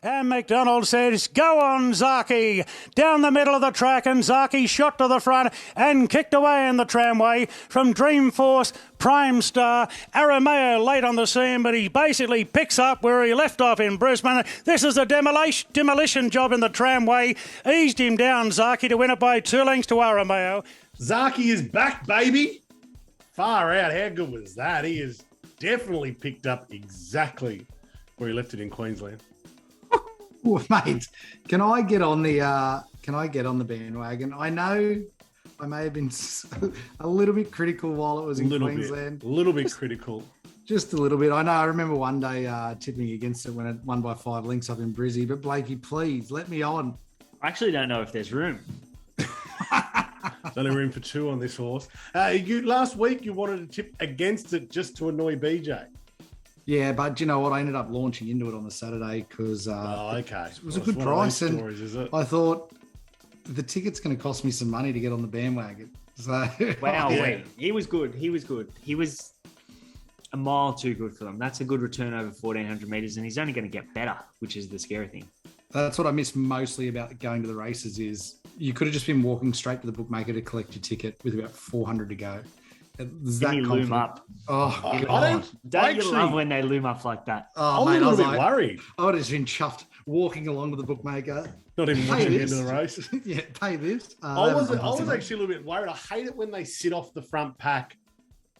And McDonald says, go on, Zaaki. Down the middle of the track, and Zaaki shot to the front and kicked away in the tramway from Dreamforce, Prime Star, Arameo late on the scene, but he basically picks up where he left off in Brisbane. This is a demolition job in the tramway. Eased him down, Zaaki, to win it by 2 lengths to Arameo. Zaaki is back, baby. Far out. How good was that? He has definitely picked up exactly where he left it in Queensland. Well, mate, can I get on the bandwagon? I know I may have been a little bit critical while it was in Queensland. A little bit critical. Just a little bit. I know. I remember one day tipping against it when it won by 5 lengths up in Brizzy. But Blakey, please let me on. I actually don't know if there's room. There's only room for 2 on this horse. Last week you wanted to tip against it just to annoy BJ. Yeah, but you know what? I ended up launching into it on the Saturday because it was a good price, and I thought the ticket's going to cost me some money to get on the bandwagon. So wow, yeah. He was good. He was a mile too good for them. That's a good return over 1,400 meters, and he's only going to get better, which is the scary thing. That's what I miss mostly about going to the races is you could have just been walking straight to the bookmaker to collect your ticket with about 400 to go. That loom up. Oh, God. Don't you love when they loom up like that? Oh, I'm a little bit worried. I would have been chuffed walking along with the bookmaker. Not even watching the end of the race. Yeah, pay this. I was actually a little bit worried. I hate it when they sit off the front pack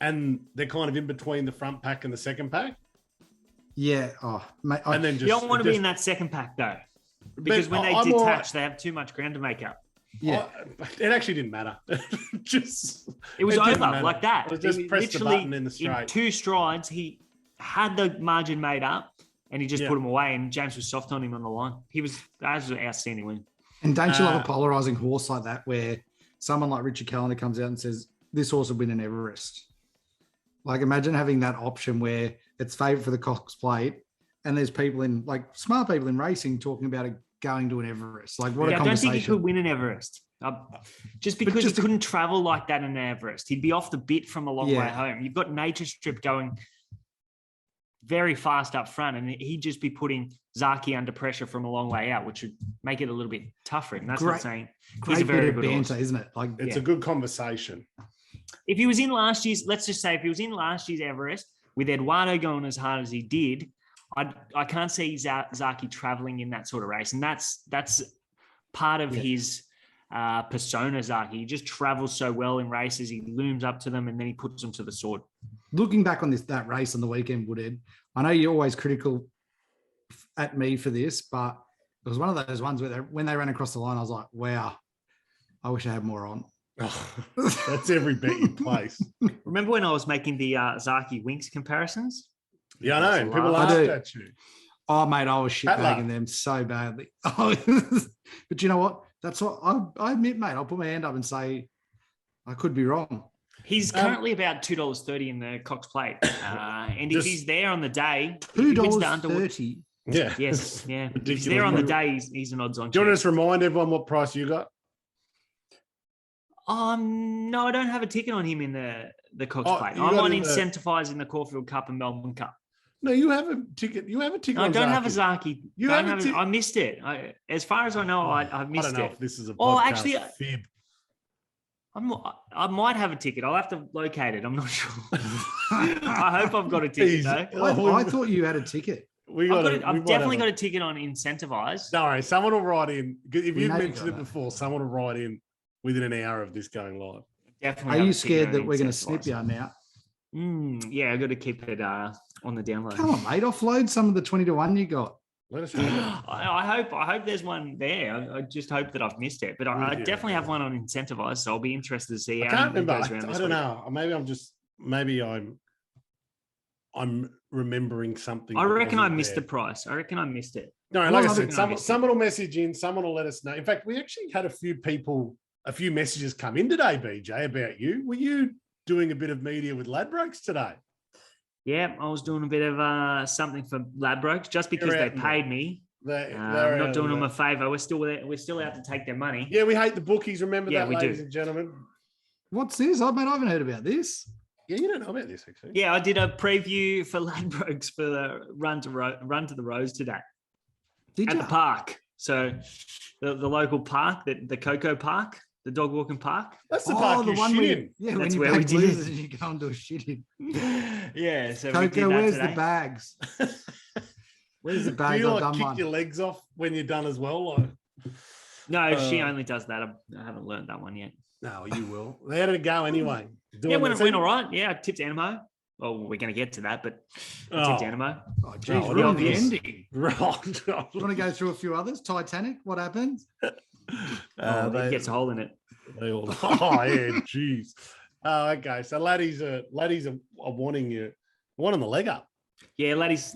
and they're kind of in between the front pack and the second pack. Yeah. Oh, mate. And then you don't want to be in that second pack though. Because when they detach, they have too much ground to make up. Yeah, it actually didn't matter. It was over like that. It just pressed the button in the straight. In 2 strides, he had the margin made up, and he just put him away. And James was soft on him on the line. That was an outstanding win. And don't you love a polarizing horse like that, where someone like Richard Callender comes out and says, "This horse will win an Everest." Like, imagine having that option where it's favourite for the Cox Plate, and there's people smart people in racing talking about it going to an Everest. Like, what a conversation. I don't think he could win an Everest. Just because he couldn't travel like that in an Everest. He'd be off the bit from a long way home. You've got Nature Strip going very fast up front, and he'd just be putting Zaaki under pressure from a long way out, which would make it a little bit tougher. And that's not saying he's a very good horse, isn't it? Like, it's a good conversation. If he was in last year's, let's just say if he was in last year's Everest with Eduardo going as hard as he did, I can't see Zaaki traveling in that sort of race. And that's part of his persona, Zaaki. He just travels so well in races. He looms up to them and then he puts them to the sword. Looking back on that race on the weekend, Woodhead, I know you're always critical at me for this, but it was one of those ones where when they ran across the line, I was like, wow, I wish I had more on. Oh, that's every bet you place. Remember when I was making the Zaaki Winks comparisons? Yeah, I know. People laughed at you. Oh, mate, I was shitbagging them so badly. But you know what? That's what I admit, mate. I'll put my hand up and say I could be wrong. He's currently about $2.30 in the Cox Plate. And if he's there on the day, $2.30. Yeah. Yes, yeah. If he's there on the day, he's an odds-on. Do you want to just remind everyone what price you got? No, I don't have a ticket on him in the Cox Plate. I'm on incentivising the Caulfield Cup and Melbourne Cup. No, you have a ticket. You have a ticket. No, I don't Zaaki. have a Zaaki. I missed it. As far as I know, I missed it. I don't know if this is a podcast fib. I might have a ticket. I'll have to locate it. I'm not sure. I hope I've got a ticket, though. I thought you had a ticket. I've definitely got a ticket on Incentivize. No worries. Someone will write in. If you've mentioned it before, someone will write in within an hour of this going live. Definitely. Are you scared that we're going to snip you now? Yeah, I've got to keep it on the download. Come on, mate. Offload some of the 20-1 you got. Let us know. I hope there's one there. I just hope that I've missed it. But I definitely have one on Incentivize, so I'll be interested to see how I can't remember. Goes around I don't know. Maybe I'm remembering something. I reckon I missed the price. I reckon I missed it. No, like I said, someone will message in. Someone will let us know. In fact, we actually had a few messages come in today, BJ, about you. Were you doing a bit of media with Ladbrokes today? Yeah, I was doing a bit of something for Ladbrokes just because they paid me. I'm not doing them a favour. We're still out to take their money. Yeah, we hate the bookies. Remember that, ladies and gentlemen. What's this? I haven't heard about this. Yeah, you don't know about this, actually. Yeah, I did a preview for Ladbrokes for the run to the Rose today. Did at you? the park. So the local park, the Coco Park, the dog walking park. That's the park you shit in. Yeah, That's when you where we back did. losers and you go and do a shit in. Yeah, so we did Coco, that where's today. the bags? Where's the Do bags? you I've like done kick one. your legs off when you're done as well? Like, No, she only does that. I haven't learned that one yet. no, you will. How did it go anyway? Yeah, when it went all right. Yeah, I tipped Animo. Well, we're going to get to that, but I tipped Animo. Oh, geez, Oh, ruined the obvious. ending. Right. You want to go through a few others? Titanic, what happens? It gets a hole in it. They all, oh yeah, jeez. Oh, okay. So laddies are wanting the leg up. Yeah, ladies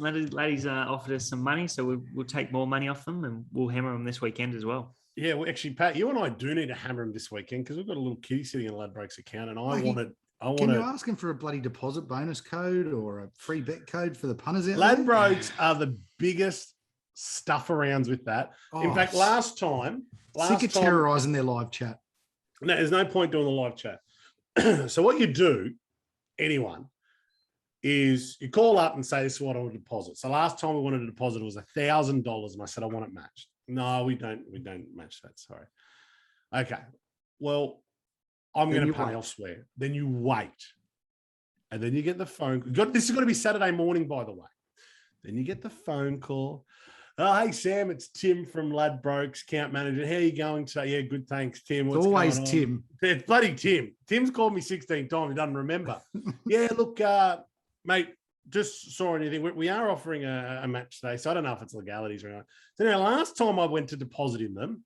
offered us some money, so we'll take more money off them and we'll hammer them this weekend as well. Yeah, well, actually, Pat, you and I do need to hammer them this weekend because we've got a little kitty sitting in Ladbroke's account, and Can you ask him for a bloody deposit bonus code or a free bet code for the punters out there? Ladbrokes are the biggest stuff arounds with that. In fact, last time, sick of terrorizing their live chat. no, there's no point doing the live chat. So what you do, anyone, is you call up and say, this is what I want to deposit. So last time we wanted to deposit, it was $1,000. And I said, I want it matched. No, we don't match that. Sorry. Okay. Well, I'm going to pay elsewhere. Then you wait. And then you get the phone. This is going to be Saturday morning, by the way. Then you get the phone call. Oh, hey, Sam, it's Tim from Ladbrokes, account manager. How are you going today? Yeah, good, thanks, Tim. What's Always going on? Tim. It's bloody Tim. Tim's called me 16 times. He doesn't remember. Yeah, look, mate, just saw anything. We are offering a match today, so I don't know if it's legalities or not. So now, last time I went to deposit in them,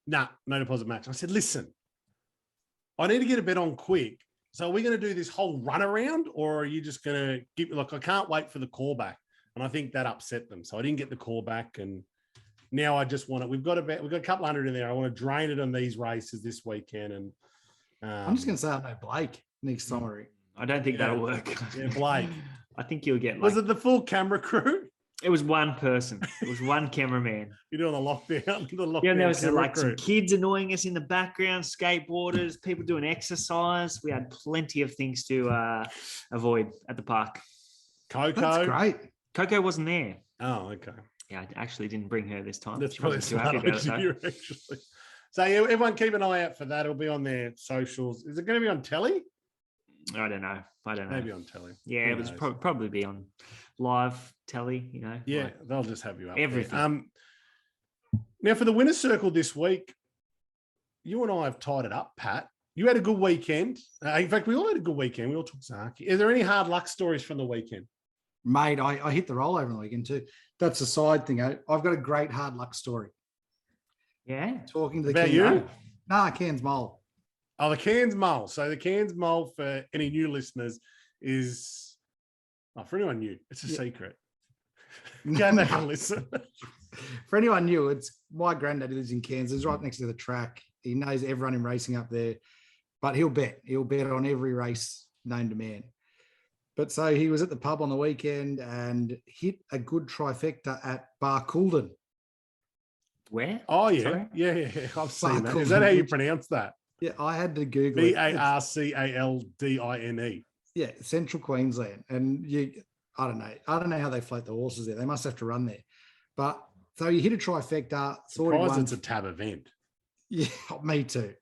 no deposit match. I said, listen, I need to get a bet on quick. So are we going to do this whole run around, or are you just going to give, like, I can't wait for the call back. And I think that upset them. So I didn't get the call back. And now I just want it. We've got a couple hundred in there. I want to drain it on these races this weekend. And I'm just going to say I know Blake next summary. I don't think that'll work. Yeah, Blake. I think you'll get Was it the full camera crew? It was one person. It was one cameraman. You're doing the lockdown. Yeah, and there was like some kids annoying us in the background, skateboarders, people doing exercise. We had plenty of things to avoid at the park. Coco. That's great. Coco wasn't there. Oh, okay. Yeah, I actually didn't bring her this time. That's She probably wasn't too happy about it, though. actually. So yeah, everyone keep an eye out for that. It'll be on their socials. Is it going to be on telly? I don't know. Maybe on telly. Yeah, Who it was knows? probably be on live telly, Yeah, like they'll just have you up everything. there. Now, for the winner's circle this week, you and I have tied it up, Pat. You had a good weekend. In fact, we all had a good weekend. We all took Zaaki. Is there any hard luck stories from the weekend? Mate, I hit the rollover on the weekend too. That's a side thing. I've got a great hard luck story. Yeah. Talking to the About Cairns- you? Nah, Cairns Mole. Oh, the Cairns Mole. So the Cairns Mole, for any new listeners, is for anyone new, it's a secret. Go back and listen. For anyone new, it's my granddad lives in Cairns. He's right next to the track. He knows everyone in racing up there, but he'll bet. He'll bet on every race known to man. But so he was at the pub on the weekend and hit a good trifecta at Bar Qlty. Where? Oh, yeah. Sorry? Yeah. I've seen that. Barcaldine. Is that how you pronounce that? Yeah, I had to Google it. Barcaldine. Yeah, Central Queensland. And I don't know how they float the horses there. They must have to run there. But so he hit a trifecta. Thought he Surprised won. it's a tab event. Yeah, me too.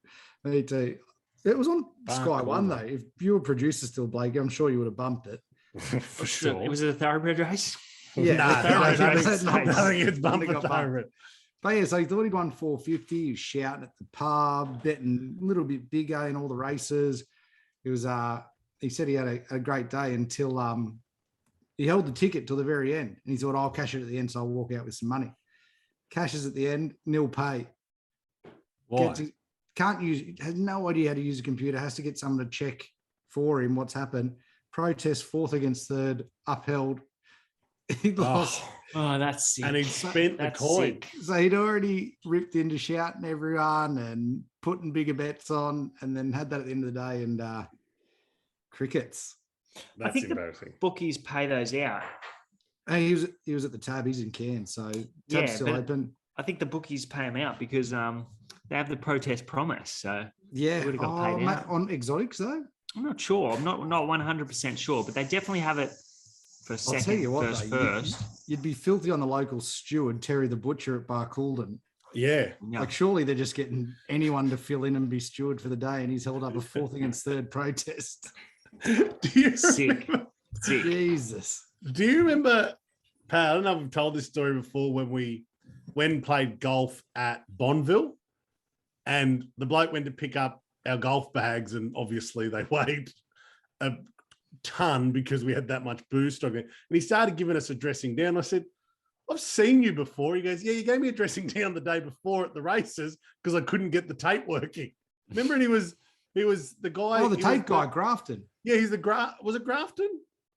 It was on Sky One though. If you were producer still, Blake, I'm sure you would have bumped it. For sure. It was a thoroughbit race. Yeah, Nothing gets bumped for thoroughbred. But yeah, so he thought he'd won 450. He was shouting at the pub, betting a little bit bigger in all the races. It was he said he had a great day until he held the ticket till the very end. And he thought, I'll cash it at the end, so I'll walk out with some money. Cashes at the end, nil pay. Why? Has no idea how to use a computer, has to get someone to check for him what's happened. Protest fourth against third, upheld. He lost. Oh, that's sick. And he'd spent the That's coin. sick. So he'd already ripped into shouting everyone and putting bigger bets on, and then had that at the end of the day. And crickets. That's think embarrassing. Bookies pay those out. And he was at the tab. He's in Cairns, so tab's Yeah, still but- open. I think the bookies pay them out because they have the protest promise. So Yeah, would've got paid mate, out. on exotics though. I'm not sure. I'm not 100% sure, but they definitely have it for I'll second, tell you what, first, though, first. you'd be filthy on the local steward, Terry the Butcher at Barcaldine. Yeah. Yeah. Like, surely they're just getting anyone to fill in and be steward for the day, and he's held up a 4th against 3rd protest. Do you Sick. remember, Sick. Jesus. do you remember, Pat, I don't know if I've told this story before, when played golf at Bonville and the bloke went to pick up our golf bags and obviously they weighed a ton because we had that much booze stock. And he started giving us a dressing down. I said, I've seen you before. He goes, yeah, you gave me a dressing down the day before at the races because I couldn't get the tape working. Remember? And he was the guy. Oh, the he tape was guy, Grafton. Yeah, he's the was it Grafton?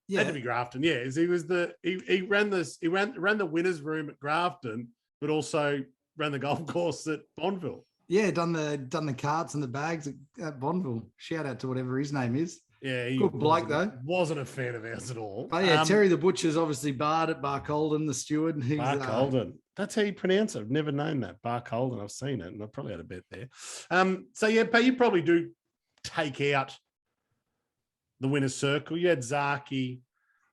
Yeah. Had to be Grafton. Yeah, he was he ran the winners room at Grafton, but also ran the golf course at Bonville. Yeah, done the carts and the bags at Bonville. Shout out to whatever his name is. Yeah, he Good bloke, though. Wasn't a fan of ours at all. But yeah, Terry the Butcher's obviously barred at Barcaldine, the steward. He's, Barcaldine. That's how you pronounce it. I've never known that. Barcaldine. I've seen it, and I probably had a bet there. So yeah, but you probably do take out the winner's circle. You had Zaaki.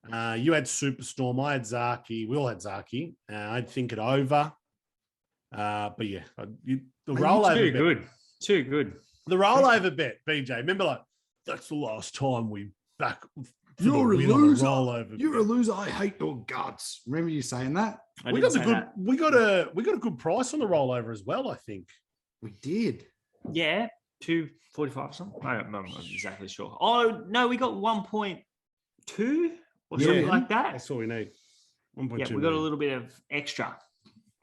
You had Superstorm. I had Zaaki. We all had Zaaki. I'd think it over. But yeah, the rollover bet. Too good. The rollover bet, BJ. Remember, like, that's the last time we back. You're a loser. Rollover You're a loser. I hate your guts. Remember you saying that? We got a good price on the rollover as well, I think. We did. Yeah, 245 or something. I'm not exactly sure. Oh no, we got 1.2 or something like that. That's all we need. 1.2. Yeah, we got a little bit of extra.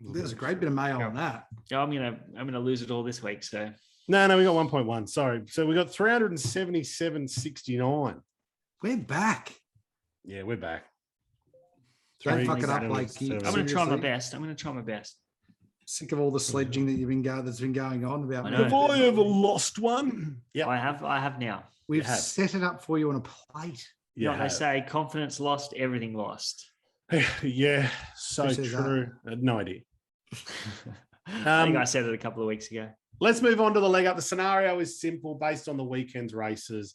There's a great bit of mayo on that. Yeah, I'm gonna lose it all this week. So no, we got 1.1. Sorry. So we got 377.69. We're back. Yeah, we're back. Don't fuck it up, like I'm gonna try my best. Sick of all the sledging that's been going on about. Have I ever lost one? Yeah, I have now. We've set it up for you on a plate. Yeah, they say confidence lost, everything lost. Yeah, so true. I had no idea. I think I said it a couple of weeks ago. Let's move on to the leg up. The scenario is simple based on the weekend's races.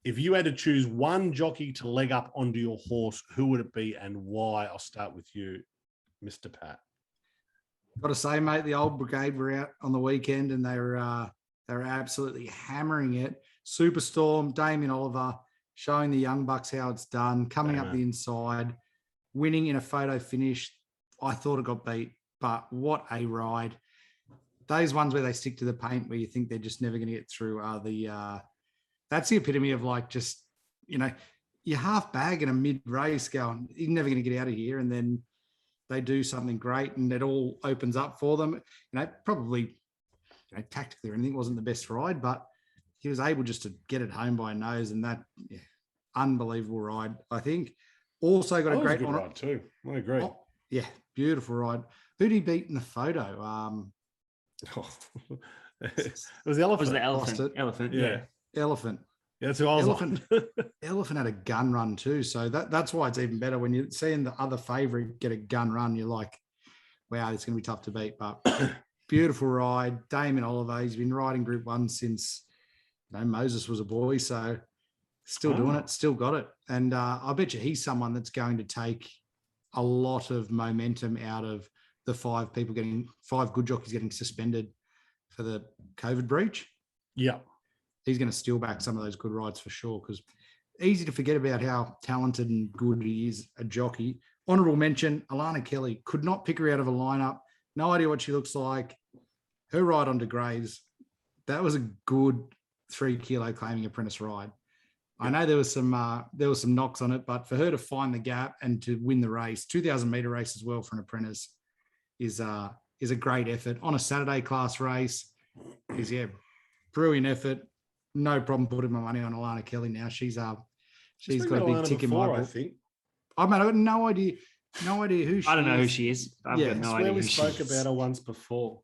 If you had to choose one jockey to leg up onto your horse, who would it be and why? I'll start with you, Mr. Pat. Got to say, mate, the old brigade were out on the weekend and they were absolutely hammering it. Superstorm, Damien Oliver, showing the young bucks how it's done, coming up the inside, winning in a photo finish. I thought it got beat, but what a ride. Those ones where they stick to the paint where you think they're just never going to get through are that's the epitome of, like, just, you half bag in a mid race going, you're never going to get out of here. And then they do something great and it all opens up for them. Probably tactically or anything wasn't the best ride, but he was able just to get it home by a nose, and that unbelievable ride, I think. Also got a great ride too. I agree. Oh, yeah, beautiful ride. Who did he beat in the photo? It was the elephant. It was the elephant. Elephant. Yeah. Elephant. Yeah, that's who I was Elephant. on. Elephant had a gun run too, so that's why it's even better when you're seeing the other favourite get a gun run. You're like, wow, it's going to be tough to beat. But beautiful ride, Damien Oliver. He's been riding Group 1 since Moses was a boy, so still doing it, still got it. And I bet you he's someone that's going to take a lot of momentum out of the 5 good jockeys getting suspended for the COVID breach. Yeah. He's going to steal back some of those good rides for sure, because easy to forget about how talented and good he is, a jockey. Honourable mention, Alana Kelly. Could not pick her out of a lineup. No idea what she looks like. Her ride onto Graves, that was a good 3 kilo claiming apprentice ride. I know there was some knocks on it, but for her to find the gap and to win the race, 2,000 metre race as well for an apprentice is a great effort. On a Saturday class race is, brilliant effort. No problem putting my money on Alana Kelly now. She's got a big tick in my book. I think. I've got no idea who she is. I don't know who she is. I've got no idea. We spoke about her once before.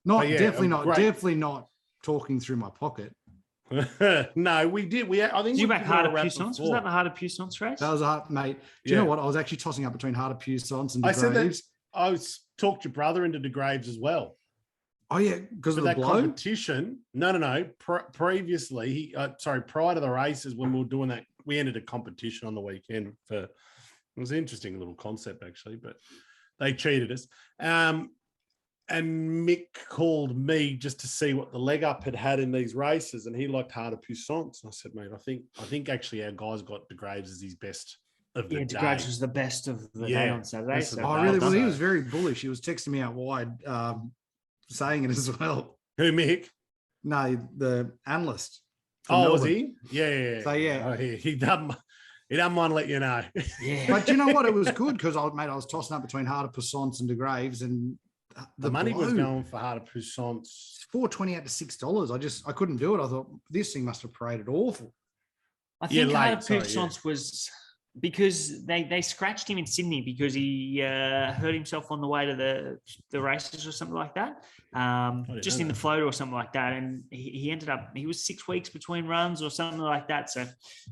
Definitely not talking through my pocket. No, we did. I think did you back Heart of Puissance? Was that the Heart of Puissance race? That was mate. Do you know what? I was actually tossing up between Heart of Puissance and De Graves. I said that I talked your brother into De Graves as well. Oh yeah, because of the blow? Competition. No. Previously, prior to the races, when we were doing that, we entered a competition on the weekend for It was an interesting little concept, actually, but they cheated us. And Mick called me just to see what the leg up had in these races, and he liked Harder Puissance. I said, mate, I think actually our guys got De Graves as his best of the day. De Graves was the best of the day on Saturday. So really? Well, he was very bullish. He was texting me out wide, saying it as well. Who, Mick? No, the analyst. Oh, was he? Yeah. So yeah, he doesn't mind let you know. Yeah, but you know what? It was good because I was tossing up between Harder Puissance and De Graves, and the money was going for Harder Puissance. $4.28 to $6. I couldn't do it. I thought this thing must have paraded awful. I think Harder Puissance was because they scratched him in Sydney because he hurt himself on the way to the races or something like that. Just in the float or something like that. And he ended up, he was 6 weeks between runs or something like that. So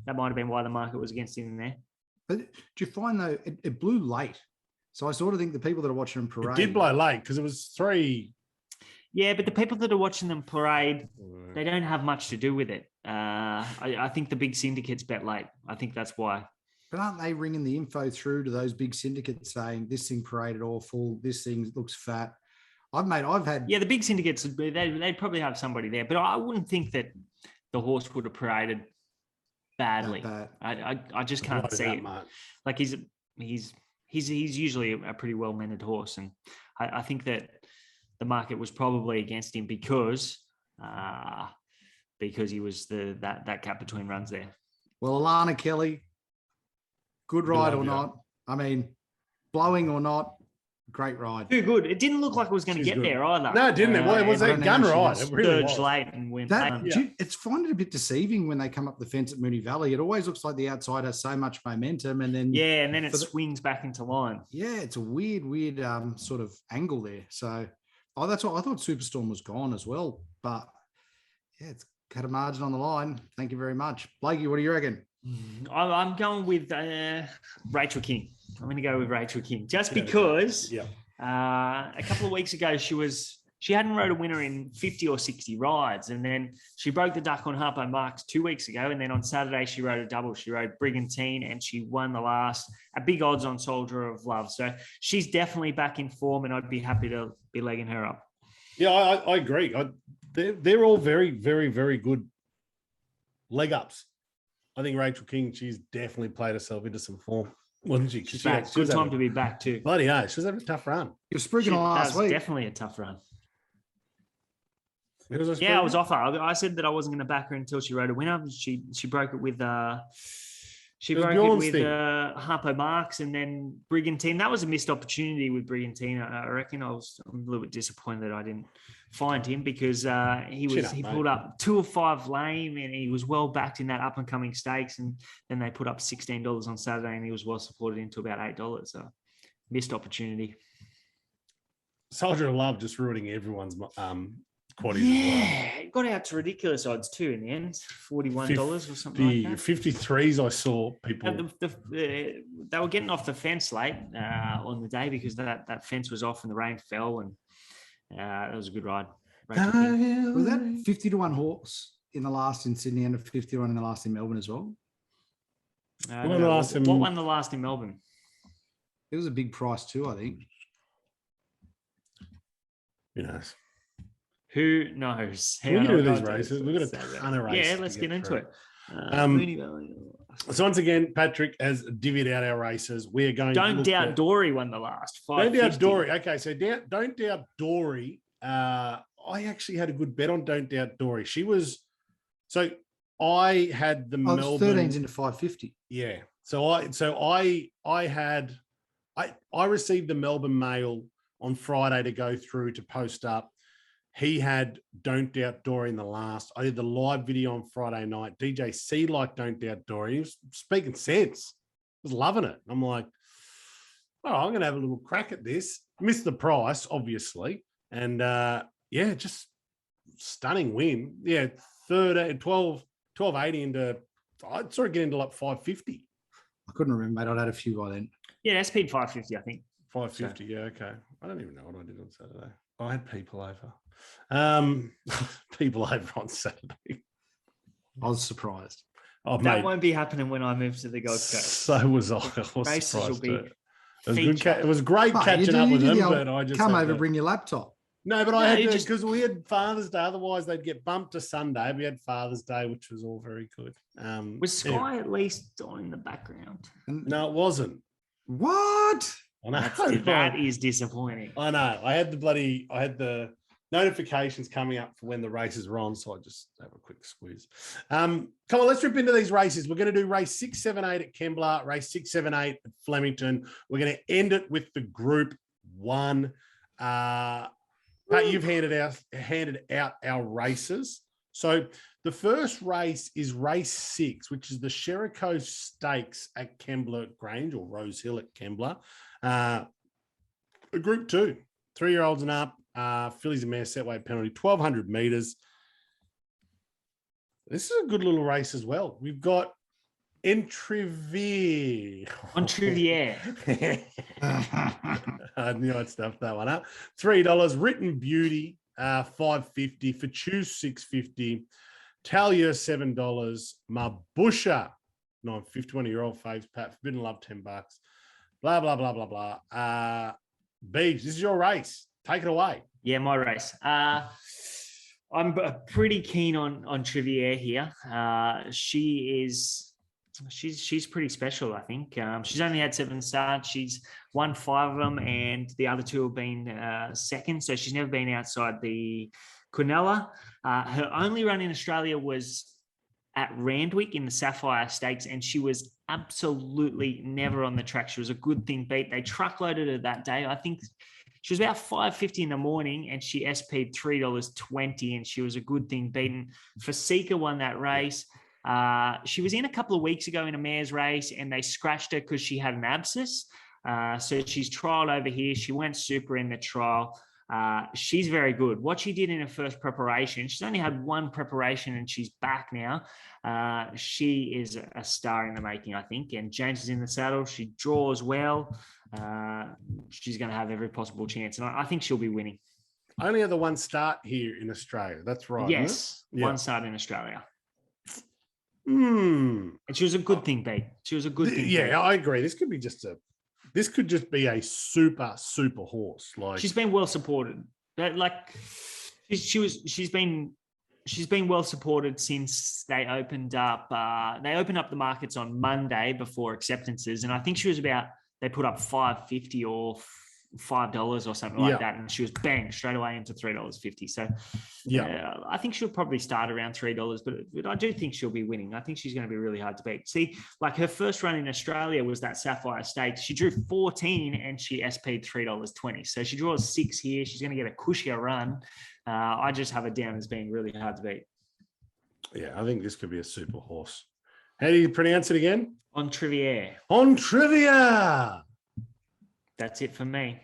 that might have been why the market was against him there. But do you find though, it blew late. So I sort of think the people that are watching them parade. It did blow late because it was 3. Yeah, but the people that are watching them parade, they don't have much to do with it. I think the big syndicates bet late. I think that's why. But aren't they ringing the info through to those big syndicates saying this thing paraded awful, this thing looks fat? I've had. Yeah, the big syndicates, they'd probably have somebody there, but I wouldn't think that the horse would have paraded badly. I just can't see it. Much. Like he's usually a pretty well-mannered horse, and I think that the market was probably against him because he was that gap between runs there. Well, Alana Kelly, good ride or not? I mean, blowing or not, great ride. Too good. It didn't look like it was going to get there either. No, it didn't. It was a gun ride. It really was. Late and went. It's find it a bit deceiving when they come up the fence at Moonee Valley. It always looks like the outside has so much momentum, and then it swings back into line. Yeah, it's a weird sort of angle there. So, that's what I thought. Superstorm was gone as well, but yeah, it's got a margin on the line. Thank you very much, Blakey. What do you reckon? I'm going with Rachel King. I'm going to go with Rachel King just because a couple of weeks ago she hadn't rode a winner in 50 or 60 rides, and then she broke the duck on Harpo Marks 2 weeks ago, and then on Saturday she rode a double. She rode Brigantine and she won the last at big odds on Soldier of Love. So she's definitely back in form, and I'd be happy to be legging her up. Yeah, I agree. They're all very, very, very good leg ups. I think Rachel King, she's definitely played herself into some form, wasn't she? She's back. Good time to be back too. Bloody hell, she was having a tough run. You were sprigging on last week. Definitely a tough run. I was off her. I said that I wasn't going to back her until she rode a winner. She broke it with Harpo Marks and then Brigantine. That was a missed opportunity with Brigantine. I reckon I'm a little bit disappointed that I didn't find him because he pulled up 2 of 5 lame, and he was well backed in that up and coming stakes, and then they put up $16 on Saturday, and he was well supported into about $8. So missed opportunity. Soldier of Love just ruining everyone's quaddies. Yeah, it got out to ridiculous odds too in the end, $41 or something like that. 53s I saw people. They were getting off the fence late on the day because that fence was off and the rain fell, and that was a good ride. Was that 50 to 1 horse in the last in Sydney and a 50 to 1 in the last in Melbourne as well? What won the last in Melbourne? It was a big price too, I think. Who knows? Who knows? We can do these races. We've got a ton of races. Yeah, let's get into it. So once again, Patrick has divvied out our races. We are going. Don't Doubt Dory won the last. Don't Doubt Dory. Okay, so Don't Doubt Dory. I actually had a good bet on Don't Doubt Dory. She was. So I had the Melbourne 13s into 550. Yeah. So I received the Melbourne Mail on Friday to go through to post up. He had Don't Doubt Dory in the last. I did the live video on Friday night. DJ C liked Don't Doubt Dory. He was speaking sense. He was loving it. I'm like, oh, I'm going to have a little crack at this. Missed the price, obviously. And just stunning win. Yeah, 12.80 into, I saw it get into like 550. I couldn't remember, mate. I'd had a few by then. Yeah, SP 550, I think. 550, so. Yeah, okay. I don't even know what I did on Saturday. I had people over. People over on Saturday. I was surprised. Oh, That mate, won't be happening when I move to the Gold Coast. so was I. I was Races will surprised be too. It was, good feature. it was great Mate, catching up you with do them, the old, but I just come had over, to- bring your laptop. No, but No, I had you to just- because we had Father's Day. Otherwise, they'd get bumped to Sunday. We had Father's Day, which was all very good. Was Sky anyway. at least on in the background? No, it wasn't. What? I know. That is disappointing. I know. I had the notifications coming up for when the races were on, so I just have a quick squeeze. Come on, let's rip into these races. We're going to do race 6, 7, 8 at Kembla, race 6, 7, 8 at Flemington. We're going to end it with the Group 1. Pat, you've handed out our races. So the first race is race 6, which is the Sheraco Stakes at Kembla Grange, or Rose Hill at Kembla. Group 2, 3-year-olds and up, fillies and mares set weight penalty, 1,200 meters. This is a good little race as well. We've got Entrevier. I knew I'd stuff that one up. $3. Written Beauty, $5.50. For Choose, $6.50. Talia, $7. Mabusha, $9.50. One of your old faves, Pat. Forbidden Love, $10. Blah, blah, blah, blah, blah. Beebs, this is your race. Take it away. Yeah, my race. I'm pretty keen on Trivier here. She's pretty special, I think. She's only had 7 starts. She's won 5 of them, and the other 2 have been second. So she's never been outside the Quinella. Her only run in Australia was at Randwick in the Sapphire Stakes, and she was absolutely never on the track. She was a good thing beat. They truckloaded her that day. I think she was about 5:50 in the morning, and she SP'd $3.20, and she was a good thing beaten. Fasika won that race. She was in a couple of weeks ago in a mare's race, and they scratched her because she had an abscess. So she's trialled over here. She went super in the trial. She's very good. What she did in her first preparation, she's only had 1 preparation and she's back now. She is a star in the making, I think. And James is in the saddle. She draws well. She's going to have every possible chance. And I think she'll be winning. Only had the 1 start here in Australia. That's right. Yes, isn't it? Yeah. 1 start in Australia. And she was a good thing beat. She was a good thing. Yeah, beat. I agree. This could just be a super horse. Like, she's been well supported. Like she's been well supported since they opened up. They opened up the markets on Monday before acceptances, and I think she was they put up $5.50 or $5 or something like that, and she was bang straight away into $3.50. So I think she'll probably start around $3, but I do think she'll be winning. I think she's going to be really hard to beat. See, like her first run in Australia was that Sapphire Stakes. She drew 14 and she SP'd $3.20. So she draws 6 here. She's going to get a cushier run. I just have it down as being really hard to beat. Yeah, I think this could be a super horse. How do you pronounce it again? Entrevier. Entrevier. That's it for me.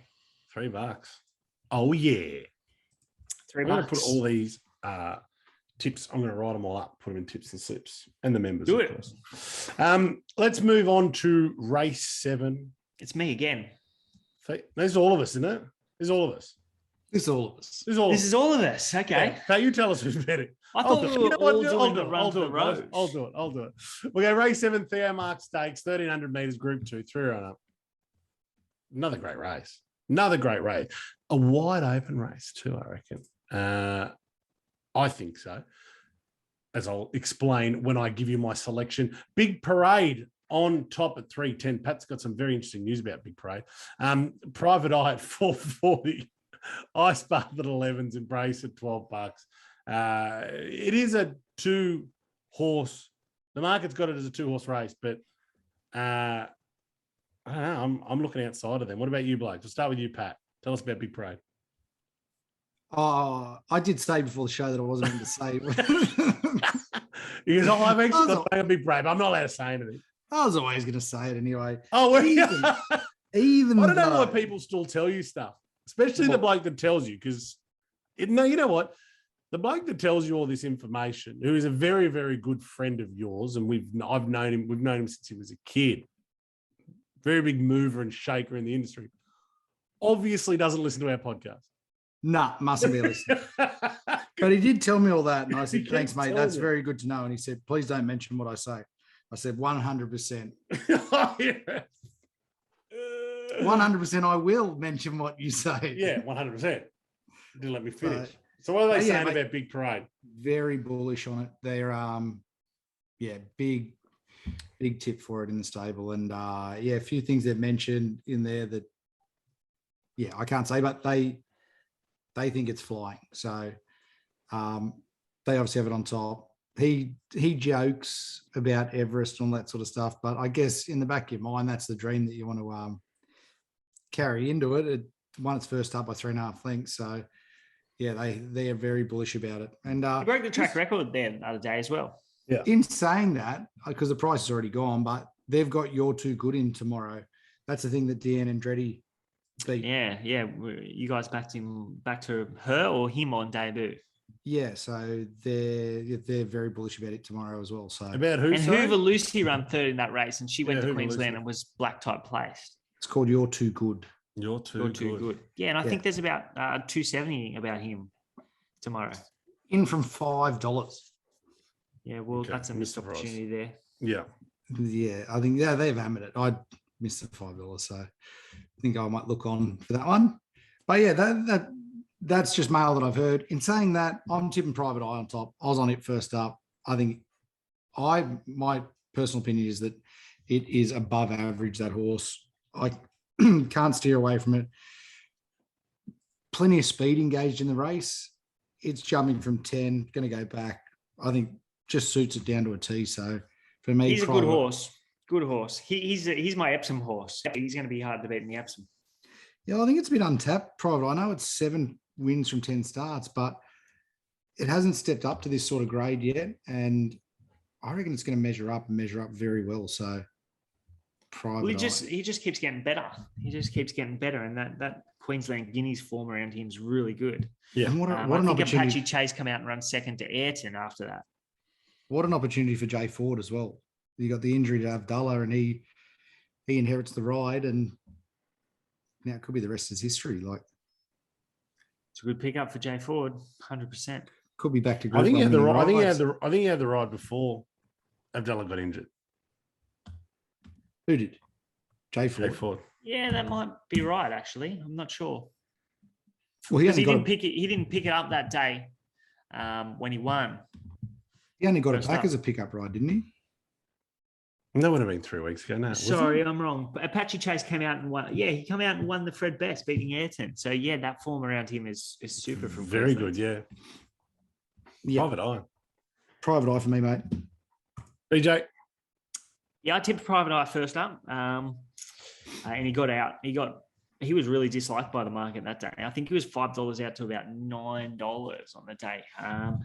$3. Oh yeah. $3. I'm going to put all these tips. I'm going to write them all up, put them in tips and slips, and the members. Do of it. Course. Let's move on to race 7. It's me again. There's all of us, isn't it? There's all of us. This is all of us. This is all of us. Okay. Yeah. You tell us who's better. I thought we were all doing the run to the guys. road. I'll do it. We go race 7, Theo Mark Stakes, 1,300 meters, Group 2, 3-run up. Another great race. A wide open race too, I reckon. I think so, as I'll explain when I give you my selection. Big Parade on top at 310. Pat's got some very interesting news about Big Parade. Private Eye at 440. Ice Bath at 11s. Embrace at $12. It is a 2-horse. The market's got it as a 2-horse race, but I don't know. I'm looking outside of them. What about you, blokes? We'll start with you, Pat. Tell us about Big Parade. Oh, I did say before the show that I wasn't going to say. Because I've actually got a Big Parade, but I'm not allowed to say anything. I was always going to say it anyway. Oh, well, even I don't know why people still tell you stuff, especially the bloke that tells you. Because you know what? The bloke that tells you all this information, who is a very, very good friend of yours, and we've known him since he was a kid. Very big mover and shaker in the industry. Obviously doesn't listen to our podcast. Nah, mustn't be listening. But he did tell me all that, and I said, thanks, mate. That's very good to know. And he said, please don't mention what I say. I said 100%. Oh, yeah. 100% I will mention what you say. Yeah, 100%. Didn't let me finish. So what are they yeah, saying mate, about Big Parade? very bullish on it. They're big tip for it in the stable. And a few things they've mentioned in there that I can't say, but they think it's flying. So they obviously have it on top. He jokes about Everest and all that sort of stuff, but I guess in the back of your mind, that's the dream that you want to carry into it. It won its first up by 3.5 lengths. So yeah, they are very bullish about it. And he broke the track record there the other day as well. Yeah. In saying that, because the price is already gone, but they've got You're Too Good in tomorrow. That's the thing that Deanne Andretti beat. Yeah. You guys back to her or him on debut? Yeah, so they're very bullish about it tomorrow as well. So About who? And Hoover Lucy ran third in that race, and she went to Hoover Queensland Lucy. and was black type placed. it's called You're Too Good. You're too good. Yeah, and I think there's about 270 about him tomorrow. In from $5. Yeah, well, Okay, that's a missed missed the price. opportunity there. Yeah. Yeah, I think they've hammered it. I missed the $5, so I think I might look on for that one. But yeah, that's just mail that I've heard. In saying that, I'm tipping Private Eye on top. I was on it first up. I think my personal opinion is that it is above average, that horse. I can't steer away from it. Plenty of speed engaged in the race. It's jumping from 10, going to go back. I think just suits it down to a T. So for me, He's a good horse. Good horse. He's my Epsom horse. He's going to be hard to beat in the Epsom. Yeah, I think it's a bit untapped, Private. I know it's 7 wins from 10 starts, but it hasn't stepped up to this sort of grade yet. And I reckon it's going to measure up very well. So Private Eye. He just keeps getting better. He just keeps getting better. And that Queensland Guineas form around him is really good. Yeah. And what I an think opportunity. Apache Chase come out and run second to Ayrton after that. What an opportunity for Jay Ford as well. You got the injury to Abdullah and he inherits the ride, and now it could be the rest is history. Like, It's a good pickup for Jay Ford, 100%. could be back to group I think he one had the winning I think he rides. had the ride before Abdullah got injured. Who did? Jay Jay Ford. Ford. Yeah, that might be right. Actually, I'm not sure Well, he because he hasn't didn't got. he didn't pick it up that day when he won. He only got it First back up. as a pickup ride, didn't he? That would have been 3 weeks ago. No, was it? Sorry, I'm wrong. But Apache Chase came out and won. Yeah, he came out and won the Fred Best, beating Ayrton. So yeah, that form around him is super from Very Queensland. good. Yeah. Yeah. Private Eye. Private Eye for me, mate. BJ. Yeah, I tipped Private Eye first up, and he got out. He was really disliked by the market that day. I think he was $5 out to about $9 on the day. I'm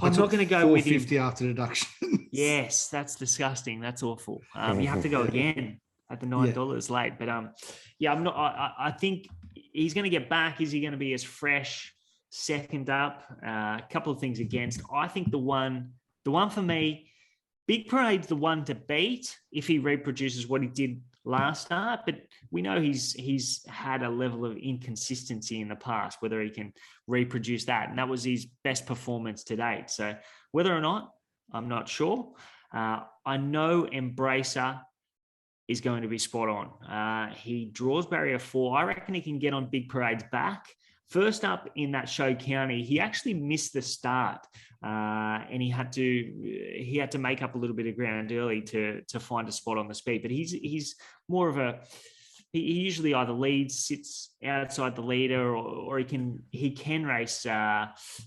not going to go with him. $4.50 after deduction. Yes, that's disgusting. That's awful. You have to go again at the $9 late. But I'm not. I think he's going to get back. Is he going to be as fresh? Second up. A couple of things against. I think the one for me, Big Parade's the one to beat if he reproduces what he did last start. But we know he's had a level of inconsistency in the past, whether he can reproduce that. And that was his best performance to date. So whether or not, I'm not sure. I know Embracer is going to be spot on. He draws barrier 4. I reckon he can get on Big Parade's back. First up in that show county, he actually missed the start, and he had to make up a little bit of ground early to find a spot on the speed. But he's more of he usually either leads, sits outside the leader, or he can race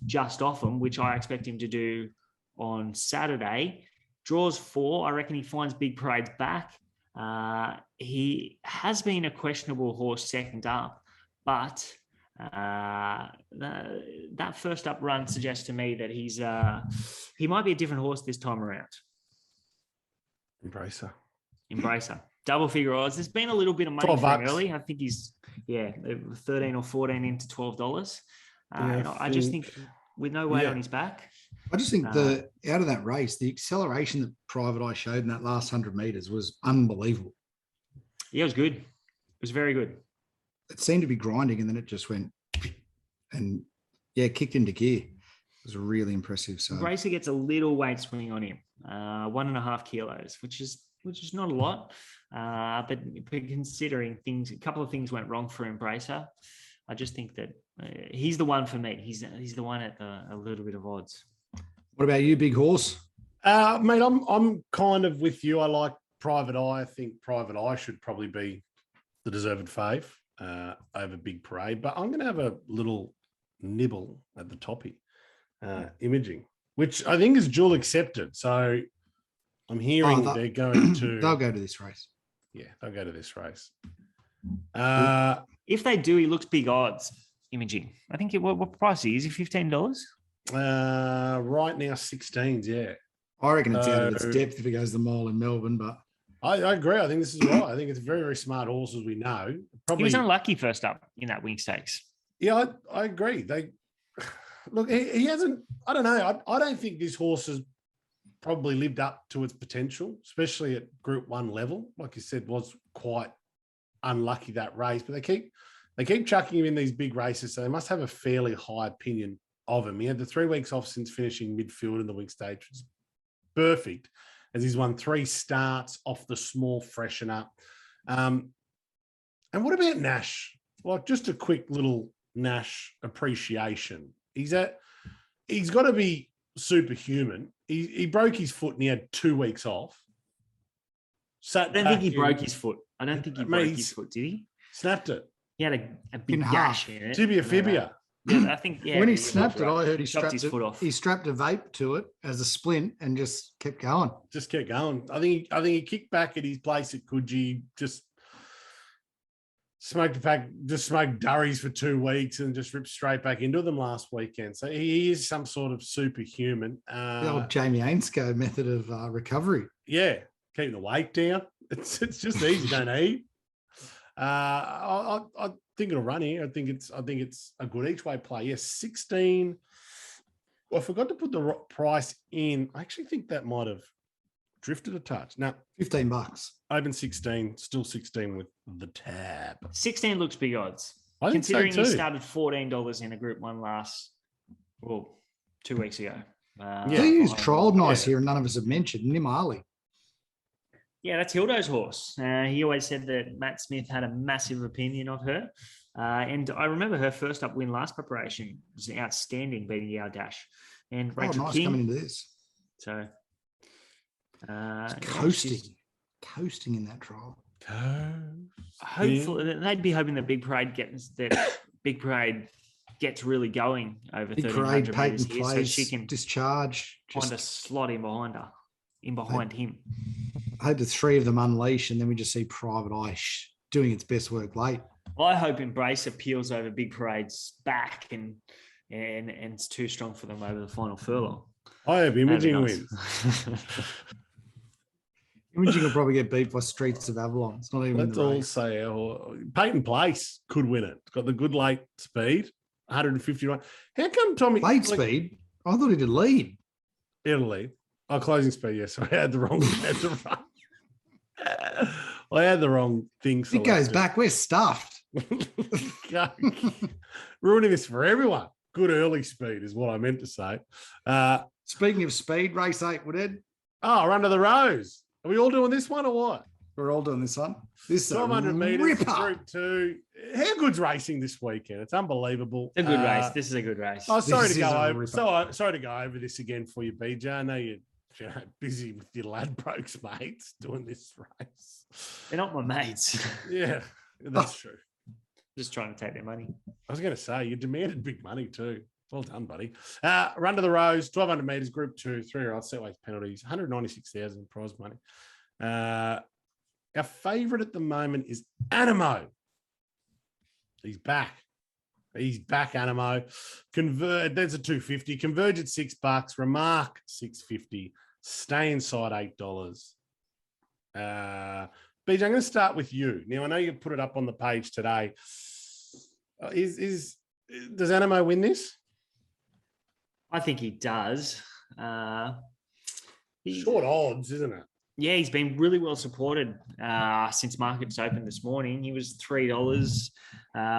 just off him, which I expect him to do on Saturday. Draws 4. I reckon he finds Big Parade's back. He has been a questionable horse second up, but that first up run suggests to me that he might be a different horse this time around. Embracer. Double figure odds. There's been a little bit of money for him early. I think he's 13 or 14 into $12. I just think with no weight on his back. I just think out of that race, the acceleration that Private Eye showed in that last 100 meters was unbelievable. Yeah, it was good. It was very good. It seemed to be grinding, and then it just went and kicked into gear. was really impressive. So Bracer gets a little weight swing on him, 1.5 kilos, which is not a lot. But considering a couple of things went wrong for Embracer, I just think that he's the one for me. He's the one at a little bit of odds. what about you, Big Horse? Mate, I'm kind of with you. I like Private Eye. I think Private Eye should probably be the deserved fave over Big Parade. But I'm going to have a little nibble at the toppy, Imaging, which I think is dual accepted. So I'm hearing they're going to... They'll go to this race. Yeah, they'll go to this race. If they do, he looks big odds. Imaging. I think what price is he? $15? Right now, 16s. Yeah, I reckon it's out of its depth if it goes the mile in Melbourne, but I agree. I think this is right. I think it's a very, very smart horse, as we know. Probably, He was unlucky first up in that wing stakes. Yeah, I agree. Look, he hasn't. I don't know. I don't think this horse has probably lived up to its potential, especially at Group 1 level. Like you said, was quite unlucky that race, but they keep chucking him in these big races, so they must have a fairly high opinion of him. He had the 3 weeks off since finishing midfield in the wing stage, which is perfect, as he's won 3 starts off the small freshen up. And what about Nash? Like, just a quick little Nash appreciation. He's got to be superhuman. He broke his foot and he had 2 weeks off. I don't think he broke his foot. I don't think he broke his foot, did he? Snapped it. He had a big gash in it. Tibia fibia. Yeah, I think. Yeah, when he snapped it, I heard he chopped his foot off. He strapped a vape to it as a splint and just kept going. Just kept going. I think he kicked back at his place at Qlty, just smoked a pack, just smoked durries for 2 weeks and just ripped straight back into them last weekend. So he is some sort of superhuman. The old Jamie Ainscough method of recovery. Yeah, keeping the weight down. It's just easy, don't eat. I think it'll run here. I think it's a good each way play. Yes, 16. Well, I forgot to put the price in. I actually think that might have drifted a touch. Now, $15. Open 16, still 16 with the tab. 16 looks big odds. I think Considering so too. he started $14 in a Group 1 2 weeks ago. He was trialled nice here, and none of us have mentioned Nim Ali. Yeah, that's Hildo's horse. He always said that Matt Smith had a massive opinion of her. And I remember her first up win last preparation was outstanding, beating Yao Dash. And Rachel nice King. coming into this. So, coasting in that trial. Hopefully, they'd be hoping that Big Parade gets really going over Big 1,300 Parade, metres Peyton here, so plays, she can discharge. find a slot in behind him. I hope the 3 of them unleash, and then we just see Private Eye doing its best work late. Well, I hope Embracer peels over Big Parade's back and it's too strong for them over the final furlong. I hope Imaging wins. Imaging will probably get beat by Streets of Avalon. It's not even. Let's all say Peyton Place could win it. It's got the good late speed, 151. How come Tommy late speed? I thought he did lead. Italy. Oh, closing speed. Yes, I had the wrong. I had the wrong thing. It goes back. We're stuffed. Ruining this for everyone. Good early speed is what I meant to say. Speaking of speed, race 8, Woodhead. Oh, Run to the Rose. Are we all doing this one or what? We're all doing this one. This 1200 metres, ripper. Group 2. How good's racing this weekend? It's unbelievable. It's a good race. This is a good race. Oh, sorry This to is go a over. ripper. Sorry to go over this again for you, BJ. I know you're busy with your Ladbrokes mates doing this race. They're not my mates. Yeah, that's true. Just trying to take their money. I was going to say, you demanded big money too. Well done, buddy. Run to the Rose, 1200 metres, Group 2, 3-year-old, set weight penalties, 196,000 prize money. Our favourite at the moment is Animo. He's back. Animo. There's a 250. Converge at $6. Remark $6.50. Stay inside $8. BJ, I'm going to start with you. Now, I know you put it up on the page today. Does Animo win this? I think he does. Short odds, isn't it? Yeah, he's been really well supported since markets opened this morning. He was $3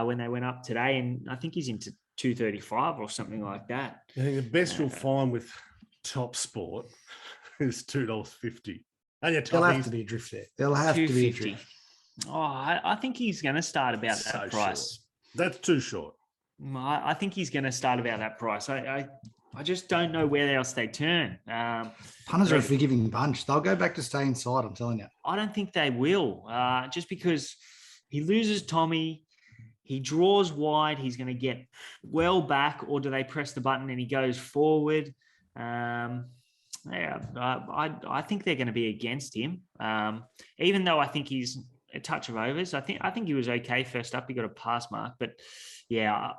when they went up today, and I think he's into 235 or something like that. I think the best you'll find with Top Sport is $2.50. And your There'll have toppies. to be a drift there. There'll have to be a 250. drift. Oh, I think he's going to start about So that price. That's too short. I think he's going to start about that price. I just don't know where else they turn. Punters are a forgiving bunch. They'll go back to stay inside, I'm telling you. I don't think they will, just because he loses Tommy. He draws wide. He's going to get well back, or do they press the button and he goes forward? I think they're going to be against him. Even though I think he's a touch of overs. I think he was okay first up. He got a pass mark, but yeah,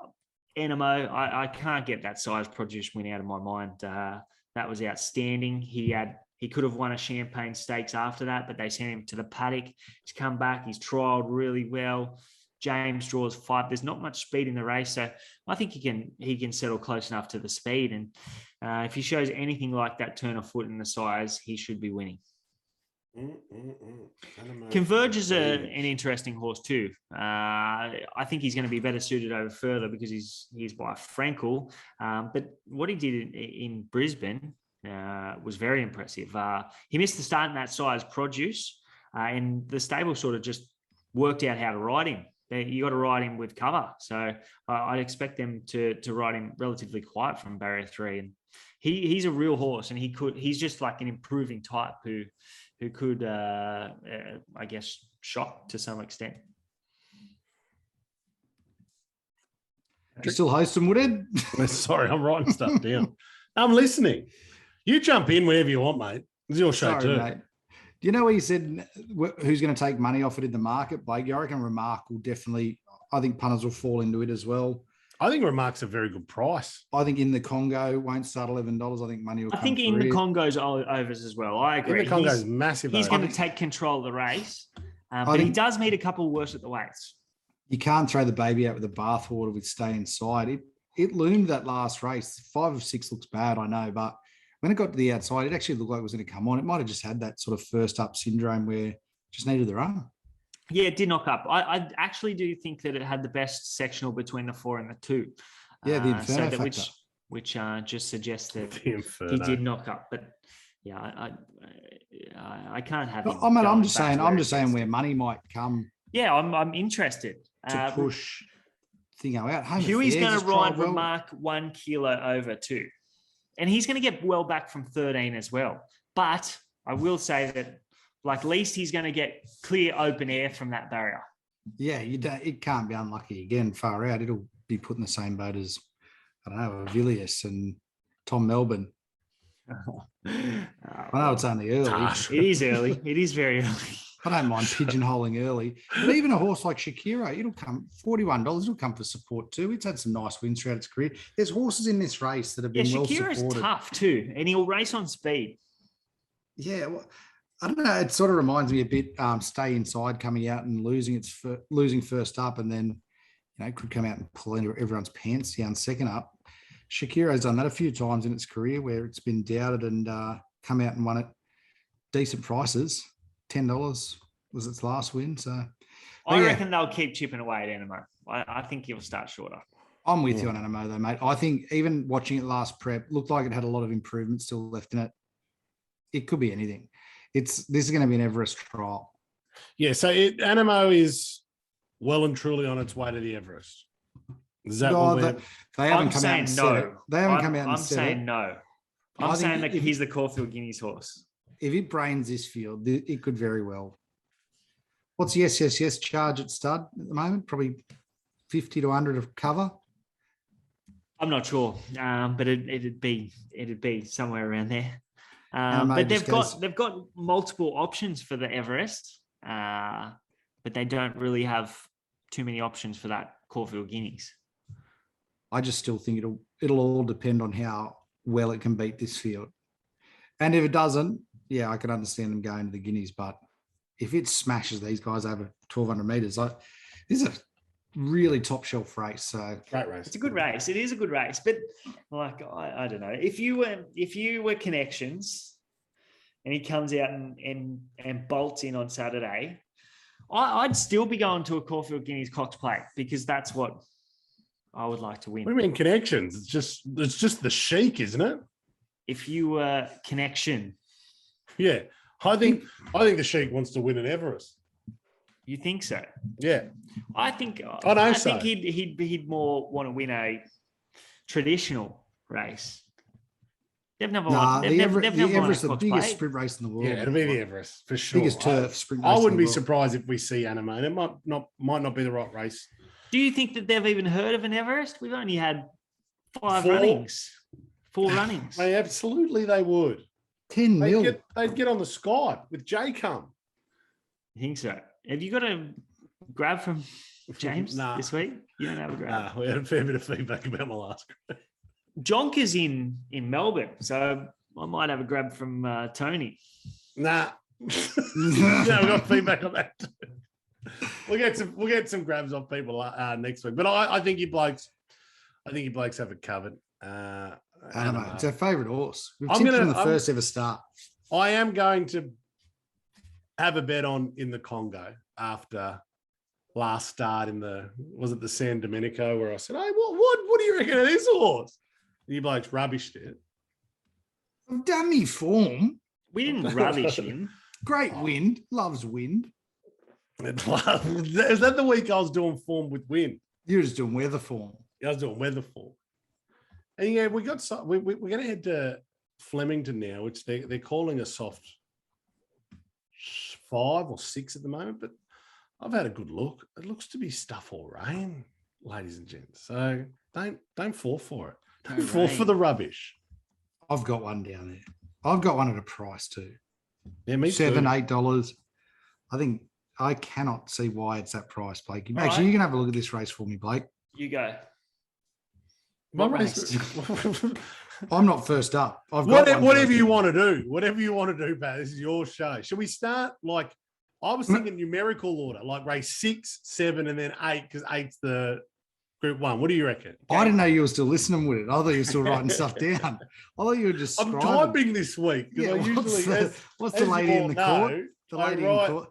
Enemo, I can't get that size produce win out of my mind. That was outstanding. He could have won a Champagne Stakes after that, but they sent him to the paddock. He's come back. He's trialled really well. James draws 5. There's not much speed in the race, so I think he can settle close enough to the speed. And if he shows anything like that turn of foot in the size, he should be winning. Converge is an interesting horse too. I think he's going to be better suited over further because he's by Frankel. But what he did in Brisbane was very impressive. He missed the start in that size produce, and the stable sort of just worked out how to ride him. You got to ride him with cover. So I'd expect them to ride him relatively quiet from barrier 3. And he's a real horse, and he's just like an improving type who could, I guess, shock to some extent. You still hosting, Woodhead? Sorry, I'm writing stuff down. I'm listening. You jump in whenever you want, mate. It's your show too. Mate. Do you know what he said? Who's going to take money off it in the market, Blake? I reckon Remark will definitely. I think punters will fall into it as well. I think Remark's a very good price. I think in the Congo won't start $11. I think money will. I think in the Congo's overs as well. I agree. In the Congo's massive. He's going to take control of the race, but he does meet a couple worse at the weights. You can't throw the baby out with the bathwater with stay inside. It loomed that last race. 5 of 6 looks bad, I know, but when it got to the outside, it actually looked like it was going to come on. It might have just had that sort of first up syndrome where it just needed the run. Yeah, it did knock up. I actually do think that it had the best sectional between the 4 and the 2. Yeah, the Inferno factor. Which just suggests that he did knock up. But yeah, I can't have him. I'm just saying where money might come. Yeah, I'm interested to push Thingo out. Huey's going to ride Remark 1 kilo over too. And he's going to get well back from 13 as well. But I will say that, like, at least he's going to get clear open air from that barrier. Yeah, it can't be unlucky again far out. It'll be put in the same boat as, I don't know, Avilius and Tom Melbourne. I know it's only early. It is early. It is very early. I don't mind pigeonholing early. But even a horse like Shakira, it'll come $41. It'll come for support too. It's had some nice wins throughout its career. There's horses in this race that have been well supported. Shakira's tough too, and he'll race on speed. Yeah, well, I don't know. It sort of reminds me a bit. Stay inside, coming out and losing first up, and then could come out and pull into everyone's pants down second up. Shakira's done that a few times in its career where it's been doubted and come out and won at decent prices. $10 was its last win. So I reckon they'll keep chipping away at Enemo. I think he'll start shorter. I'm with you on Enemo though, mate. I think even watching it last prep, looked like it had a lot of improvement still left in it. It could be anything. This is going to be an Everest trial. Yeah, so Enemo is well and truly on its way to the Everest. Is that they haven't come out and said it. They haven't come out and said it. I'm saying no. I'm saying that he's the Caulfield Guineas horse. If it brains this field, it could very well. What's the yes charge at stud at the moment? Probably 50 to 100 of cover. I'm not sure, but it'd be somewhere around there. But they've got multiple options for the Everest, but they don't really have too many options for that Caulfield Guineas. I just still think it'll all depend on how well it can beat this field. And if it doesn't, yeah, I can understand them going to the Guineas. But if it smashes these guys over 1,200 metres, this is a really top shelf race. So great race. It's a good race. It is a good race. But like, I don't know. If you were Connections and he comes out and bolts in on Saturday, I'd still be going to a Caulfield Guineas Cox Plate because that's what I would like to What win. do you mean connections? It's just the chic, isn't it? If you were connection, Yeah. I think the Sheik wants to win at Everest. you think so? Yeah. I think. I know I so. think he'd more want to win a traditional race. They've never won. the They've never won a Everest, the Cox biggest Plate. sprint race in the world. Yeah, it'll be the Everest for sure. Biggest turf sprint race. I in wouldn't the be world. surprised if we see Anima, and it might not be the right race. Do you think that they've even heard of an Everest? We've only had 5 Four. runnings. 4 runnings. Absolutely they would. 10 mil. They'd get on the Skype with Jay come. I think so. Have you got a grab from James Nah. this week? You don't have a grab. We had a fair bit of feedback about my last grab. Jonker's in Melbourne, so I might have a grab from Tony. Nah. Yeah, we got feedback on that too. We'll get some grabs off people next week. But I think you blokes have it covered. I don't know. It's our favourite horse. We've I'm tipped gonna- him the I'm- first ever start. I am going to have a bet on in the Congo after last start in the San Domenico, where I said, "Hey, what do you reckon of this horse?" And you blokes rubbished it. Dummy form. We didn't rubbish him. Great wind. Loves wind. Is that the week I was doing form with wind? You're just doing weather form. I was doing weather form. And yeah, we're going to head to Flemington now, which they're calling a soft 5 or 6 at the moment. But I've had a good look. It looks to be stuff or rain, ladies and gents. So don't fall for it. Don't fall for the rubbish. I've got one down there. I've got one at a price too. Yeah, me $7, too. $8. I think I cannot see why it's that price, Blake. All Actually, right. you can have a look at this race for me, Blake. You go. My What race- I'm not first up. I've got one whatever first you up. want to do. Whatever you want to do, Pat. This is your show. Should we start like I was thinking numerical order, like race 6, 7, and then 8, because 8's the group 1. What do you reckon? I didn't know you were still listening with it. I thought you were still writing stuff down. I thought you were just I'm scribing. typing this week because Yeah, I usually, what's as the you lady all in the know, court? The I lady in write- court.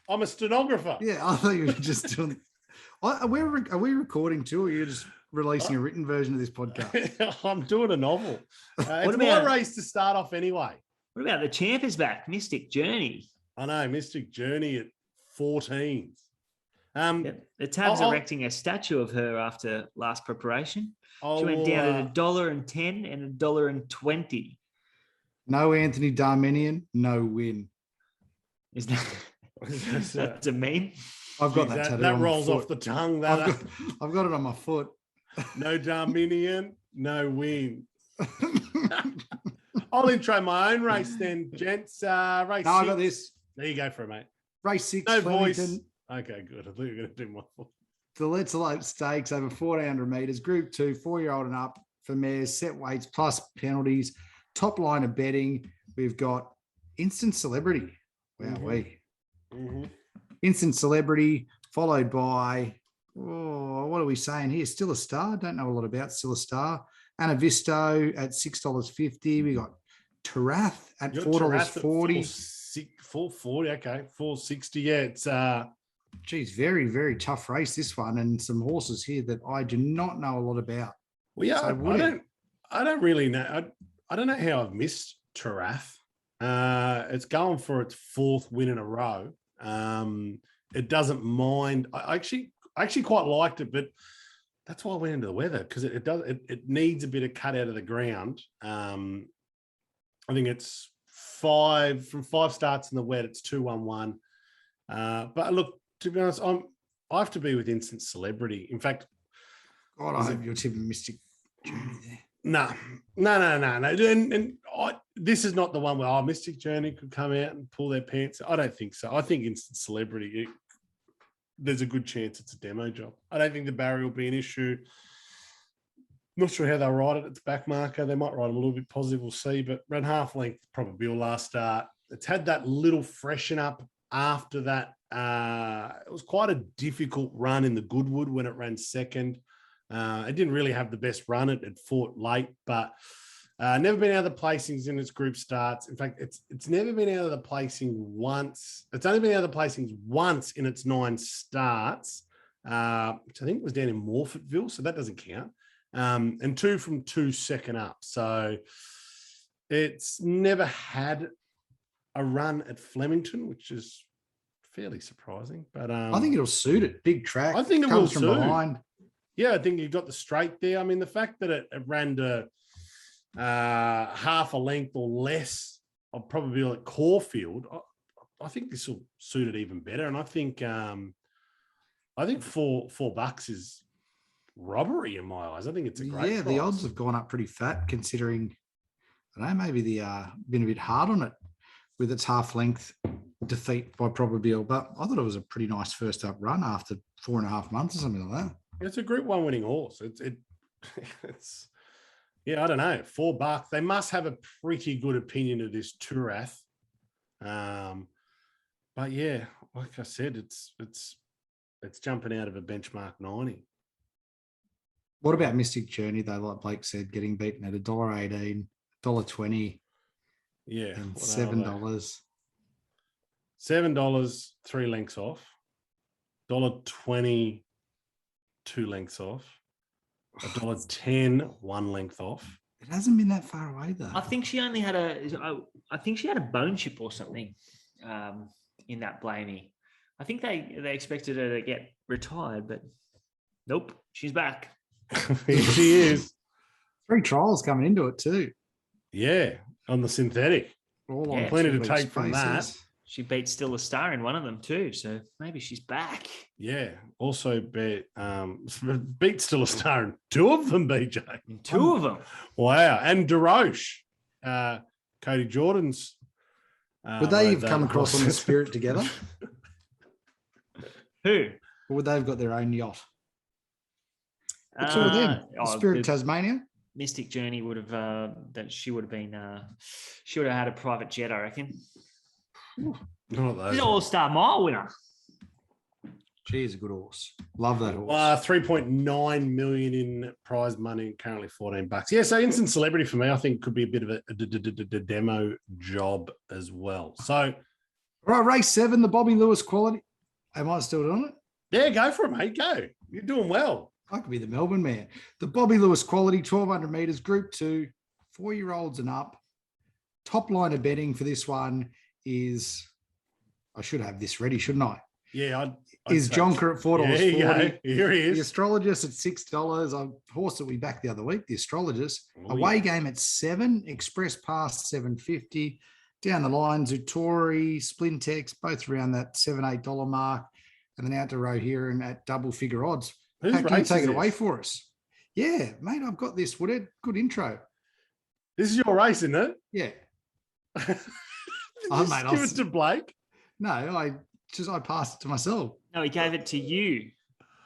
I'm a stenographer. Yeah, I thought you were just doing. Are we recording too, or are you just releasing a written version of this podcast? I'm doing a novel. It's about- my race to start off anyway. What about the champ is back? Mystic Journey. I know, Mystic Journey at 14. Yep. The Tab's I'll- erecting a statue of her after last preparation. She I'll, went down at $1.10 and $1.20. No Anthony Darminian, no win. Is that that's a meme? I've got that tattoo. that on my rolls foot. off the tongue. I've got it on my foot. No Darminian, no win. I'll intro my own race then, gents. Race No, I 6. got this. There you go for it, mate. Race 6, No Flemington. voice. Okay, good. I thought you were going to do my voice. The Let's Elope Stakes over 1,400 metres. Group 2, 4-year-old and up for mares, set weights plus penalties. Top line of betting. We've got Instant Celebrity. Wow, Instant Celebrity, followed by, what are we saying here? Still a Star. Don't know a lot about Still a Star. Anavisto at $6.50. We got Tarath at $4.40. $4.40. Okay, $4.60. Yeah, it's Geez, very, very tough race, this one. And some horses here that I do not know a lot about. well, yeah. So I don't really know. I don't know how I've missed Tarath. It's going for its 4th win in a row. It doesn't mind. I actually quite liked it, but that's why I went into the weather, because it needs a bit of cut out of the ground. I think it's 5 from 5 starts in the wet. It's 2-1-1. But look, to be honest, I have to be with Instant Celebrity. In fact, God, I hope you're tipping Mystic Journey there. no. And this is not the one where Mystic Journey could come out and pull their pants. I don't think so. I think Instant Celebrity, there's a good chance it's a demo job. I don't think the barrier will be an issue. Not sure how they'll ride it. It's back marker. They might ride them a little bit positive. We'll see. But ran half length, probably will last start. It's had that little freshen up after that. It was quite a difficult run in the Goodwood when it ran second. It didn't really have the best run. It fought late, but never been out of the placings in its group starts. In fact, it's never been out of the placing once. It's only been out of the placings once in its 9 starts. which I think was down in Morfettville, so that doesn't count. And 2 from 2 second up. So it's never had a run at Flemington, which is fairly surprising. But I think it'll suit it. Big track. I think it comes will from suit. behind. Yeah, I think you got the straight there. I mean, the fact that it ran to half a length or less of probably like Caulfield, I think this will suit it even better. And I think $4 is robbery in my eyes. I think it's a great price. The odds have gone up pretty fat considering, I don't know, maybe the been a bit hard on it with its half length defeat by Probabeel, but I thought it was a pretty nice first up run after 4.5 months or something like that. It's a Group 1 winning horse. It's yeah, I don't know, $4. They must have a pretty good opinion of this Turath. But yeah, like I said, it's jumping out of a benchmark 90. What about Mystic Journey though? Like Blake said, getting beaten at $1.18, $1.20, yeah, and $7. $7, 3 lengths off. $1.20, 2 lengths off. $1.10, 1 length off. It hasn't been that far away though. I think she only had a bone chip or something in that Blaney. I think they expected her to get retired, but nope, she's back. Here she is. 3 trials coming into it too. Yeah, on the synthetic. All Yeah, plenty to 2 take weeks from that. She beat Still a Star in one of them too, so maybe she's back. Yeah, also beat Still a Star in 2 of them, BJ. In 2 of them. Wow, and DeRoche, Cody Jordan's. Would they have come across on the Spirit together? Who? Or would they have got their own yacht? What's all of them? The Spirit of Tasmania? Mystic Journey would have she would have had a private jet, I reckon. Not those. She's an All-Star Mile winner. She is a good horse. Love that horse. 3.9 million in prize money, currently $14. Yeah, so instant celebrity for me, I think could be a bit of a demo job as well. So, all right, race 7, the Bobbie Lewis Quality. Am I still doing it? yeah, go for it, mate. Go. You're doing well. I could be the Melbourne man. The Bobbie Lewis Quality, 1,200 metres, Group 2, 4-year-olds and up. Top line of betting for this one is, I should have this ready, shouldn't I? Yeah, I'd is Jonker at $4.40. Here he is. The Astrologist at $6. A horse that we backed the other week, the Astrologist. Away game at 7, Express Pass $7.50. Down the line, Zutori, Splintex, both around that $7-8 mark. And then out to Rohirrim at double figure odds. Whose How can you race take is it away this? for us? Yeah, mate, I've got this, Woodhead. Good intro. This is your race, isn't it? Yeah. Just mate, give it to Blake. No, I passed it to myself. No, he gave it to you,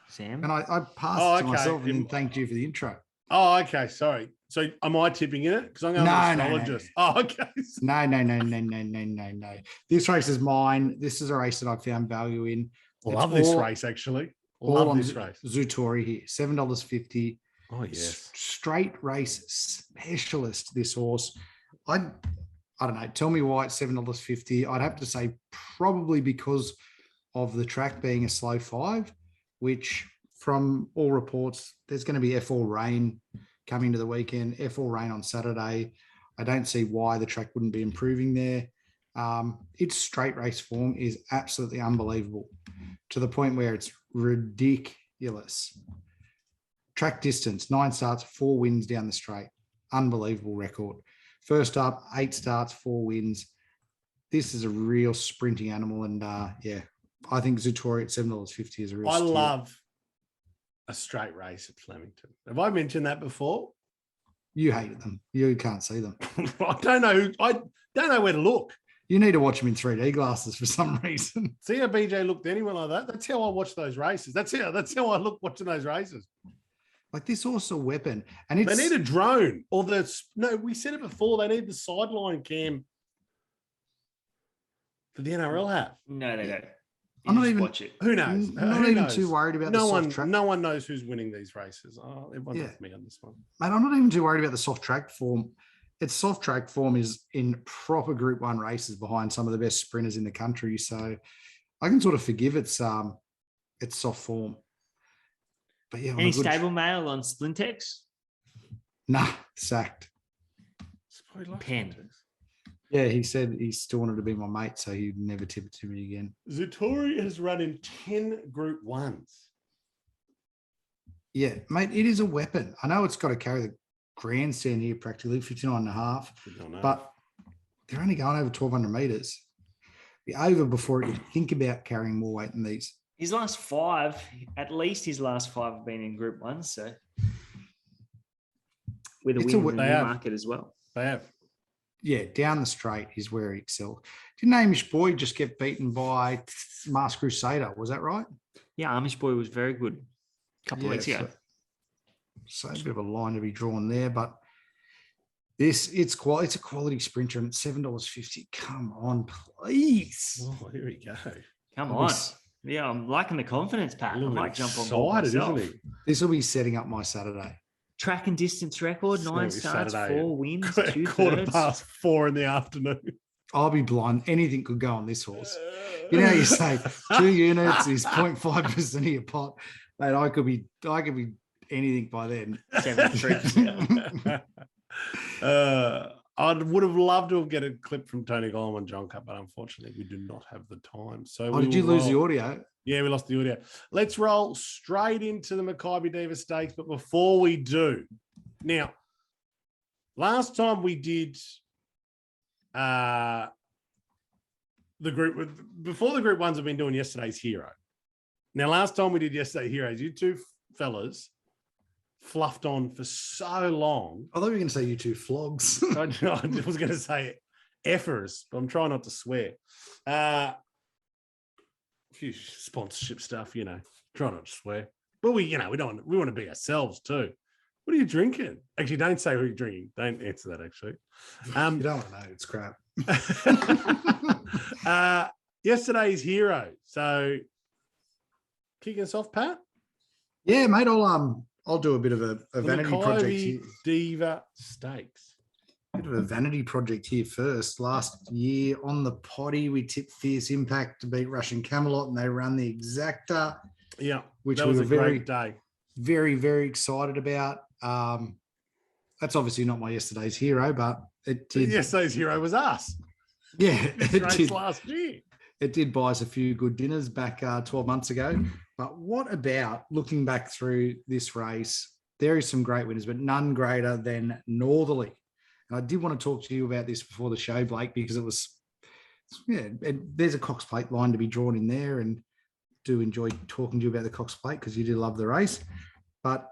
Sam. And I passed it to myself and then thanked you for the intro. Oh, okay. Sorry. So am I tipping in it? Because I'm going to astrologist. No. Oh, okay. No. This race is mine. This is a race that I found value in. Love this race, actually. Love this race. Zutori here, $7.50. Oh, yes. Straight race specialist, this horse. I don't know. Tell me why it's $7.50. I'd have to say probably because of the track being a slow 5, which from all reports, there's going to be F4 rain coming to the weekend, F4 rain on Saturday. I don't see why the track wouldn't be improving there. Its straight race form is absolutely unbelievable to the point where it's ridiculous. Track distance, 9 starts, 4 wins down the straight. Unbelievable record. First up, 8 starts, 4 wins. This is a real sprinting animal. And yeah, I think Zutori at $7.50 is a real steal. love a straight race at Flemington. Have I mentioned that before? You hated them. You can't see them. I don't know where to look. You need to watch them in 3D glasses for some reason. See how BJ looked anywhere like that? That's how I watch those races. That's how I look watching those races. Like this horse is a weapon. And They need a drone or we said it before. They need the sideline cam that the NRL have. No, they don't. I'm not even watch it. Who knows? not Who even knows? too worried about the soft track. No one knows who's winning these races. Oh, everyone's with me on this one. Mate, I'm not even too worried about the soft track form. Its soft track form is in proper Group 1 races behind some of the best sprinters in the country. So I can sort of forgive its soft form. But yeah, Any stable mail on Splintex? Nah, sacked. Pen. Yeah, he said he still wanted to be my mate, so he'd never tip it to me again. Zutori has run in 10 Group 1s. Yeah, mate, it is a weapon. I know it's got to carry the grandstand here practically, 59.5, but they're only going over 1,200 metres. Be over before you think about carrying more weight than these. His last 5, at least his last 5 have been in Group 1, so with a win in the Newmarket as well. They have. Yeah, down the straight is where he excelled. Didn't Amish Boy just get beaten by Masked Crusader? Was that right? Yeah, Amish Boy was very good a couple of weeks ago. So a bit of a line to be drawn there, but it's a quality sprinter and it's $7.50. Come on, please. Oh, here we go. Come on. Yeah, I'm liking the confidence, Pat. I might jump on board myself. Isn't he? This will be setting up my Saturday. Track and distance record, 9 starts, Saturday. 4 wins, 4:15 in the afternoon. I'll be blind. Anything could go on this horse. You know how you say 2 units is 0.5% of your pot. Mate, I could be anything by then. 73%. I would have loved to have get a clip from Tony Gollan and John Cup, but unfortunately we do not have the time. So did you lose the audio? Yeah, we lost the audio. Let's roll straight into the Makybe Diva Stakes. But before we do, now, last time we did the group, before the Group 1s have been doing yesterday's hero. Now, last time we did yesterday's heroes, you two fellas fluffed on for so long. I thought you were going to say you two flogs. I was going to say effers, but I'm trying not to swear. Few sponsorship stuff, try not to swear. But we want to be ourselves too. What are you drinking? Actually, don't say who you're drinking. Don't answer that, actually. You don't want to know. It's crap. Yesterday's hero. So, kicking us off, Pat? Yeah, mate, I'll do a bit of a vanity project here. Diva Stakes. Bit of a vanity project here first. Last year on the potty, we tipped Fierce Impact to beat Russian Camelot, and they ran the Exacta. Yeah, which that was we were a great day. Very, very excited about. That's obviously not my yesterday's hero, but it did. Yesterday's hero was us. Yeah, it did last year. It did buy us a few good dinners back 12 months ago. But what about looking back through this race? There is some great winners, but none greater than Northerly. And I did want to talk to you about this before the show, Blake, because there's a Cox Plate line to be drawn in there, and do enjoy talking to you about the Cox Plate because you do love the race. But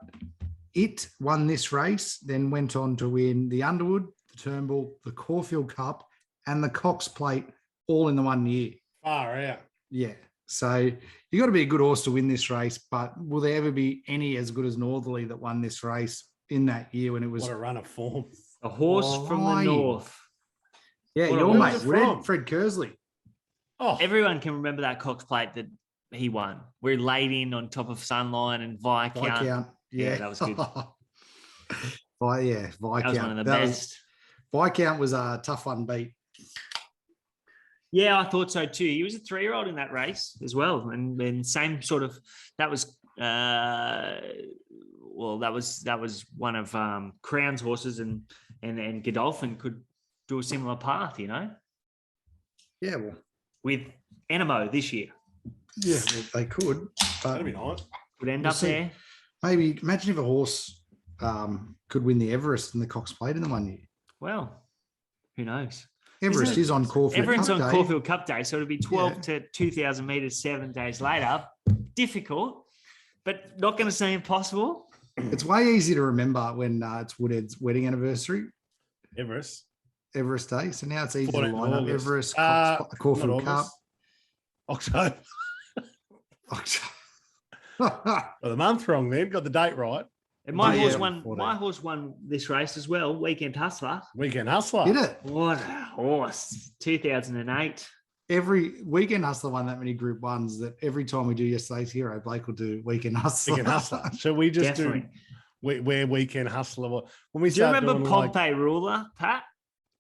it won this race, then went on to win the Underwood, the Turnbull, the Caulfield Cup, and the Cox Plate all in the 1 year. Far out. Yeah. So you got to be a good horse to win this race, but will there ever be any as good as Northerly that won this race in that year when it was... What a run of form. A horse from the north. Yeah, your mate, Fred Kersley. Oh, everyone can remember that Cox Plate that he won. We're laid in on top of Sunline and Viscount. Yeah, that was good. Viscount. That was one of the best. Viscount was a tough one to beat. Yeah, I thought so too. He was a 3-year-old in that race as well, and same sort of. That was that was one of Crown's horses, and Godolphin could do a similar path, Yeah, well, with Enemo this year. Yeah, well, they could. That'd be nice. Could end up there. Maybe imagine if a horse could win the Everest and the Cox Plate in the 1 year. Well, who knows? Everest is on Caulfield Everyone's Cup on Day. Caulfield Cup Day, so it'll be 12 to 2,000 metres 7 days later. Difficult, but not going to say impossible. It's way easier to remember when it's Woodhead's wedding anniversary. Everest Day. So now it's easy to 14th line up August. Everest, Caulfield Cup. October. Got the month wrong then. Got the date right. And my horse won this race as well. Weekend Hustler. Weekend Hustler. Did it? What a horse. 2008. Every Weekend Hustler won that many Group 1s that every time we do yesterday's hero, Blake will do Weekend Hustler. Weekend Hustler. So we just do where Weekend Hustler. When we do you remember Pompey Ruler, Pat?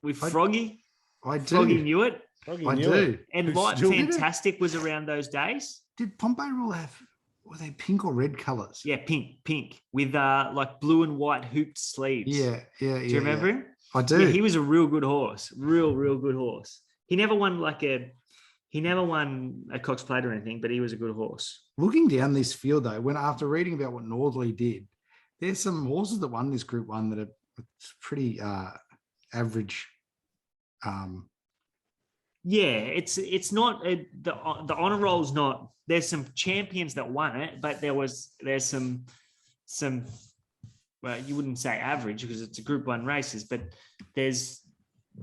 With Froggy? I do. Froggy knew it. I do. And Light Fantastic was around those days. Did Pompey Ruler have... were they pink or red colours? Yeah, pink with like blue and white hooped sleeves. Yeah. Do you remember him? I do. Yeah, he was a real good horse. Real good horse. He never won a Cox Plate or anything, but he was a good horse. Looking down this field though, when after reading about what Northerly did, there's some horses that won this Group 1 that are pretty average. Yeah, it's not the honor roll's not. There's some champions that won it, but there's some. Well, you wouldn't say average because it's a Group 1 races, but there's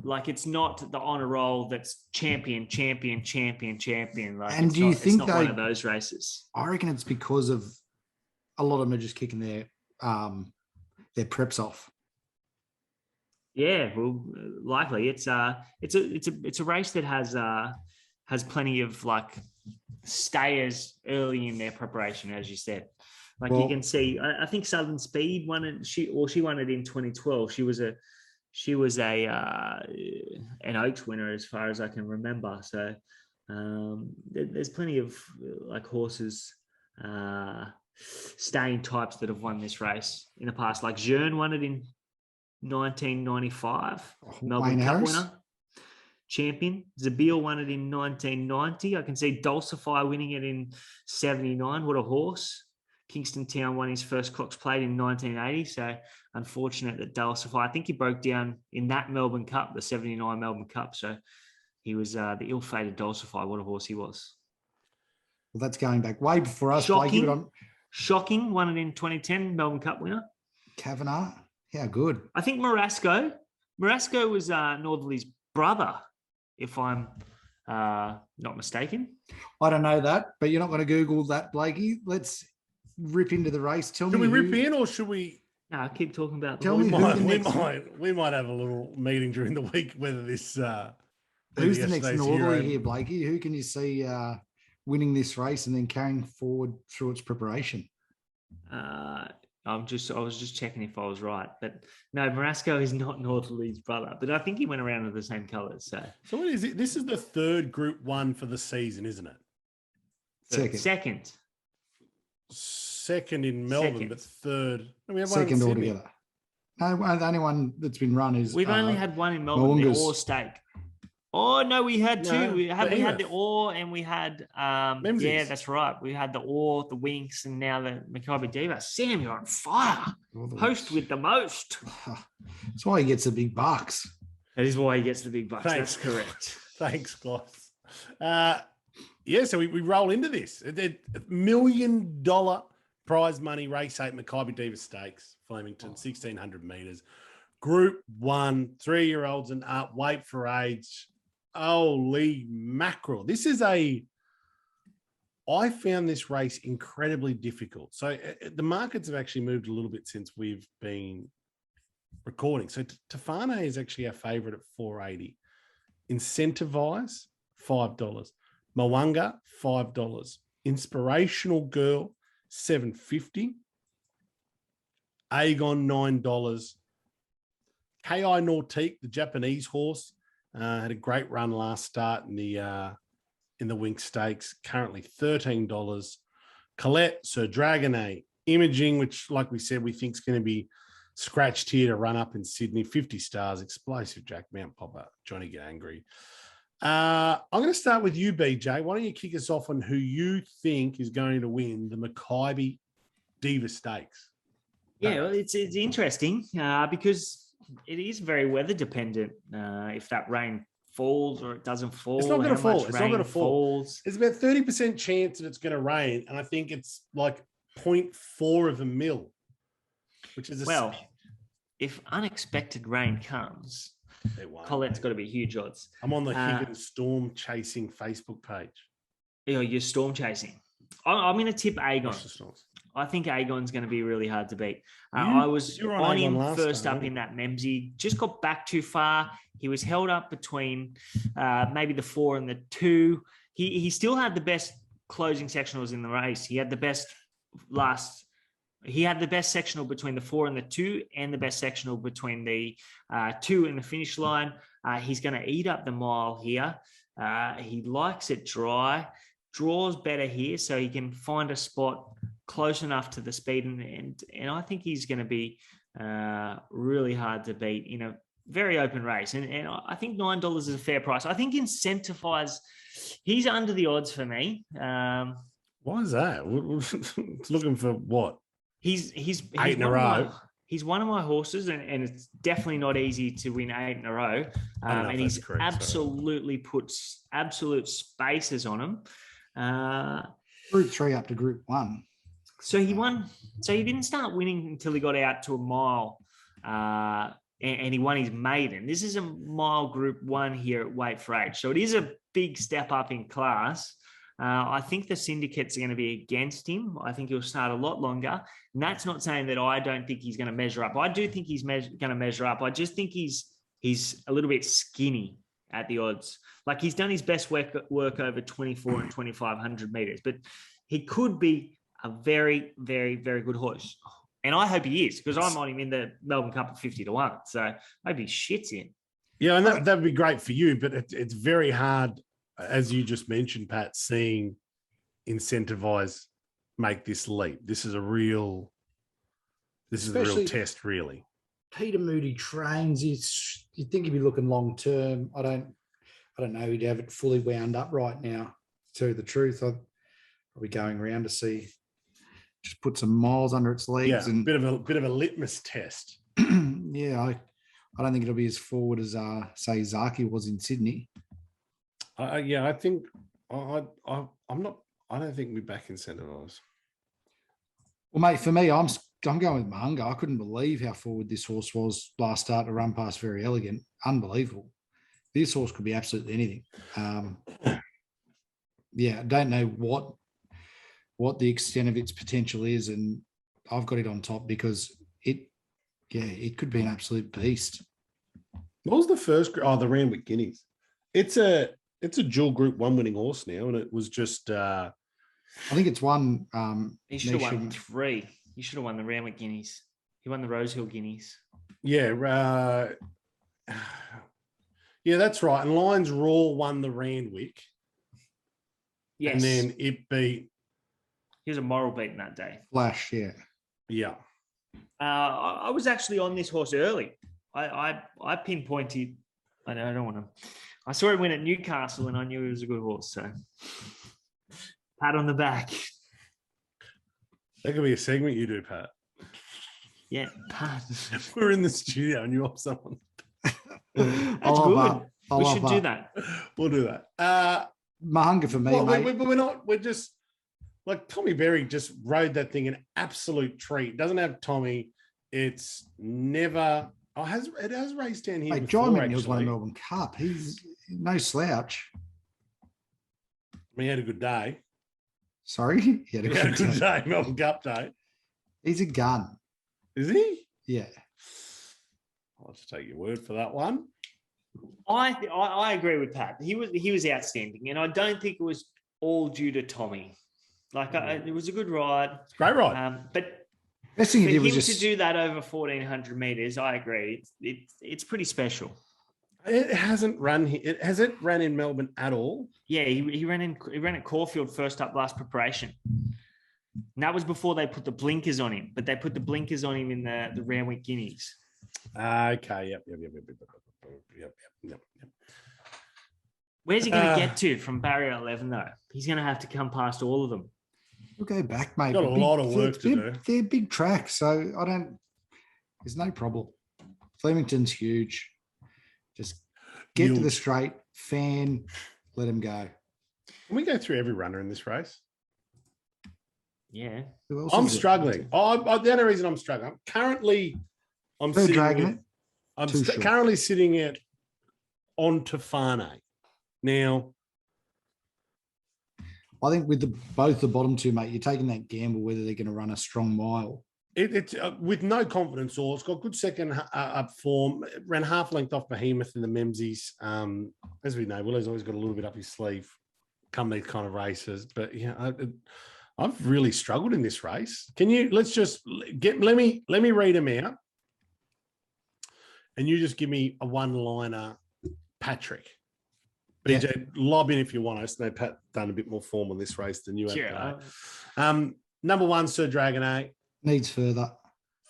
like it's not the honor roll that's champion. Like, and do you think it's not one of those races? I reckon it's because of a lot of them are just kicking their preps off. Yeah, well, likely it's a race that has plenty of like stayers early in their preparation, as you said. Like you can see, I think Southern Speed won it. She won it in 2012. She was an Oaks winner as far as I can remember. So there's plenty of like horses, staying types that have won this race in the past. Like Jearn won it in 1995. Melbourne Cup winner. Champion. Zabeel won it in 1990. I can see Dulcify winning it in 79. What a horse. Kingston Town won his first Cox Plate in 1980. So unfortunate that Dulcify, I think he broke down in that Melbourne Cup, the 79 Melbourne Cup. So he was the ill-fated Dulcify. What a horse he was. Well, that's going back way before us. Shocking won it in 2010, Melbourne Cup winner. Kavanagh, how good. I think Marasco was Northerly's brother, if I'm not mistaken. I don't know that, but you're not going to Google that, Blakey. Let's rip into the race. Tell me. Should we rip in or should we? No, keep talking about. Tell me we might have a little meeting during the week whether this. Who's the next Northerly here, Blakey? Who can you see winning this race and then carrying forward through its preparation? I was just checking if I was right, but no, Marasco is not Northerly's brother, but I think he went around with the same colours. So what is it? This is the third Group 1 for the season, isn't it? Second in Melbourne, but third. We have second altogether. No, the only one that's been run is we've only had one in Melbourne, the Ore Stake. Oh no, we had two. No, we had the Ore and we had Memsies. yeah, that's right. We had the Ore, the Winks, and now the Makybe Diva. Sam, you're on fire. Host with the most. That's why he gets the big bucks. That is why he gets the big bucks. Thanks. That's correct. Thanks, Gloss. So we roll into this. $1 million prize money race 8 Makybe Diva Stakes, Flemington, 1,600 metres. Group 1, 3-year-olds and up, weight for age. Holy mackerel. I found this race incredibly difficult. So the markets have actually moved a little bit since we've been recording. So Tafane is actually our favourite at $4.80. Incentivize, $5. Mwanga, $5. Inspirational Girl, $7.50. Aegon, $9. KI Nautique, the Japanese horse, had a great run last start in the Wink Stakes, currently $13. Colette, Sir Dragonet, Imaging, which, like we said, we think is going to be scratched here to run up in Sydney, 50 stars, Explosive Jack, Mount Popper, Johnny Get Angry. I'm going to start with you, BJ. Why don't you kick us off on who you think is going to win the Makybe Diva Stakes? Yeah, well, it's interesting because it is very weather dependent. If that rain falls or it doesn't fall, it's not going to fall. It's not going to fall. Falls. There's about 30% chance that it's going to rain, and I think it's like 0.4 of a mil, which is if unexpected rain comes, Colette's got to be huge odds. I'm on the Higgins Storm Chasing Facebook page. You're storm chasing. I'm going to tip Aegon. I think Aegon's going to be really hard to beat. I was on him first up in that Memsy. Just got back too far. He was held up between maybe the 4 and the 2. He still had the best closing sectionals in the race. He had the best sectional between the 4 and the 2, and the best sectional between the 2 and the finish line. He's going to eat up the mile here. He likes it dry. draws better here, so he can find a spot close enough to the speed, and I think he's going to be really hard to beat in a very open race. And I think $9 is a fair price. I think Incentivize, he's under the odds for me. Why is that? It's looking for what? He's 8 in a row. He's one of my horses, and it's definitely not easy to win 8 in a row. And he's correct, absolutely puts absolute spaces on him. Group 3 up to Group 1. So he won. So he didn't start winning until he got out to a mile, and he won his maiden. This is a mile Group 1 here at Weight for Age. So it is a big step up in class. I think the syndicates are going to be against him. I think he'll start a lot longer. And that's not saying that I don't think he's going to measure up. I do think he's going to measure up. I just think he's a little bit skinny at the odds. Like, he's done his best work over 24 and 2,500 meters, but he could be a very, very, very good horse. And I hope he is, because I'm on him in the Melbourne Cup at 50 to 1. So I hope he shits in. Yeah, and that would be great for you, but it's very hard, as you just mentioned, Pat, seeing Incentivize make this leap. This is a real test, really. Peter Moody trains. You'd think he'd be looking long term. I don't know. He'd have it fully wound up right now. To tell you the truth, I'll be going around to see. Just put some miles under its legs. Yeah, and bit of a litmus test. Yeah, I don't think it'll be as forward as say Zaaki was in Sydney. Yeah, I think I'm not. I don't think we back Incentivize. Well, mate, for me, I'm going with Mahunga. I couldn't believe how forward this horse was last start to run past Very Elegant. Unbelievable. This horse could be absolutely anything. Yeah, I don't know what the extent of its potential is, and I've got it on top because it could be an absolute beast. What was the first? Oh, the Randwick Guineas. It's a dual Group 1 winning horse now, and it was just. I think it's one. He should have won 3. He should have won the Randwick Guineas. He won the Rosehill Guineas. Yeah, yeah, that's right. And Lions Raw won the Randwick. Yes, and then it beat. He was a moral beating that day. Flash, yeah. Yeah. I was actually on this horse early. I pinpointed. I don't want to. I saw him win at Newcastle, and I knew he was a good horse. So, pat on the back. That could be a segment you do, Pat. Yeah, Pat. We're in the studio and you off someone. That's good. We should do that. We'll do that. Mahunga for me, mate. We're not. We're just like Tommy Berry just rode that thing an absolute treat. Doesn't have Tommy. It's never. Oh, it has raced down here. Mate, before, John McNeil's won a Melbourne Cup. He's no slouch. He had a good day. Sorry, he had a good day. Melbourne Cup day. He's a gun. Is he? Yeah. I'll just take your word for that one. I agree with Pat. He was outstanding, and I don't think it was all due to Tommy. Like, it was a good ride. It's a great ride. But best thing he did was to do that over 1,400 meters, I agree. It's pretty special. It hasn't run here. Has it ran in Melbourne at all? Yeah, he ran at Caulfield first up last preparation. And that was before they put the blinkers on him, but they put the blinkers on him in the Randwick Guineas. Okay. Yep. Where's he going to get to from barrier 11, though? He's going to have to come past all of them. We'll go back, mate. Got a lot of work to do. They're big tracks, so there's no problem. Flemington's huge. Just get to the straight, fan, let him go. Can we go through every runner in this race? Yeah. I'm struggling. The only reason I'm struggling, currently sitting at on Tofane. Now, I think with both the bottom two, mate, you're taking that gamble whether they're going to run a strong mile. It's with no confidence or it's got good second up form. It ran half length off Behemoth in the Memsies. As we know, Willow's always got a little bit up his sleeve come these kind of races. But yeah, I've really struggled in this race. Can you let me read them out, and you just give me a one-liner, Patrick. BJ, lob in if you want us. No, Pat done a bit more form on this race than you have. Sure. Number 1, Sir Dragon A. Needs further.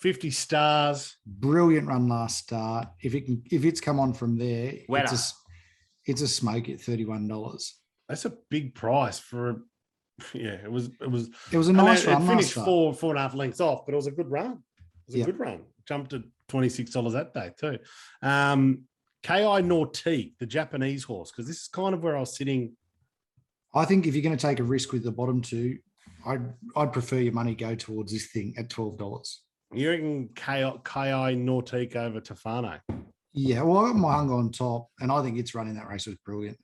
50 stars. Brilliant run last start. If it's come on from there, Wetter. it's a smoke at $31. That's a big price for. It was a nice run. It finished last 4.5 lengths off, but it was a good run. It was a Yep. good run. Jumped to $26 that day too. Ki Nautique, the Japanese horse, because this is kind of where I was sitting. I think if you're going to take a risk with the bottom two, I'd prefer your money go towards this thing at $12. You reckon Ki Nautique over Tofano? Yeah, well, I got my hunger on top, and I think its running that race was brilliant.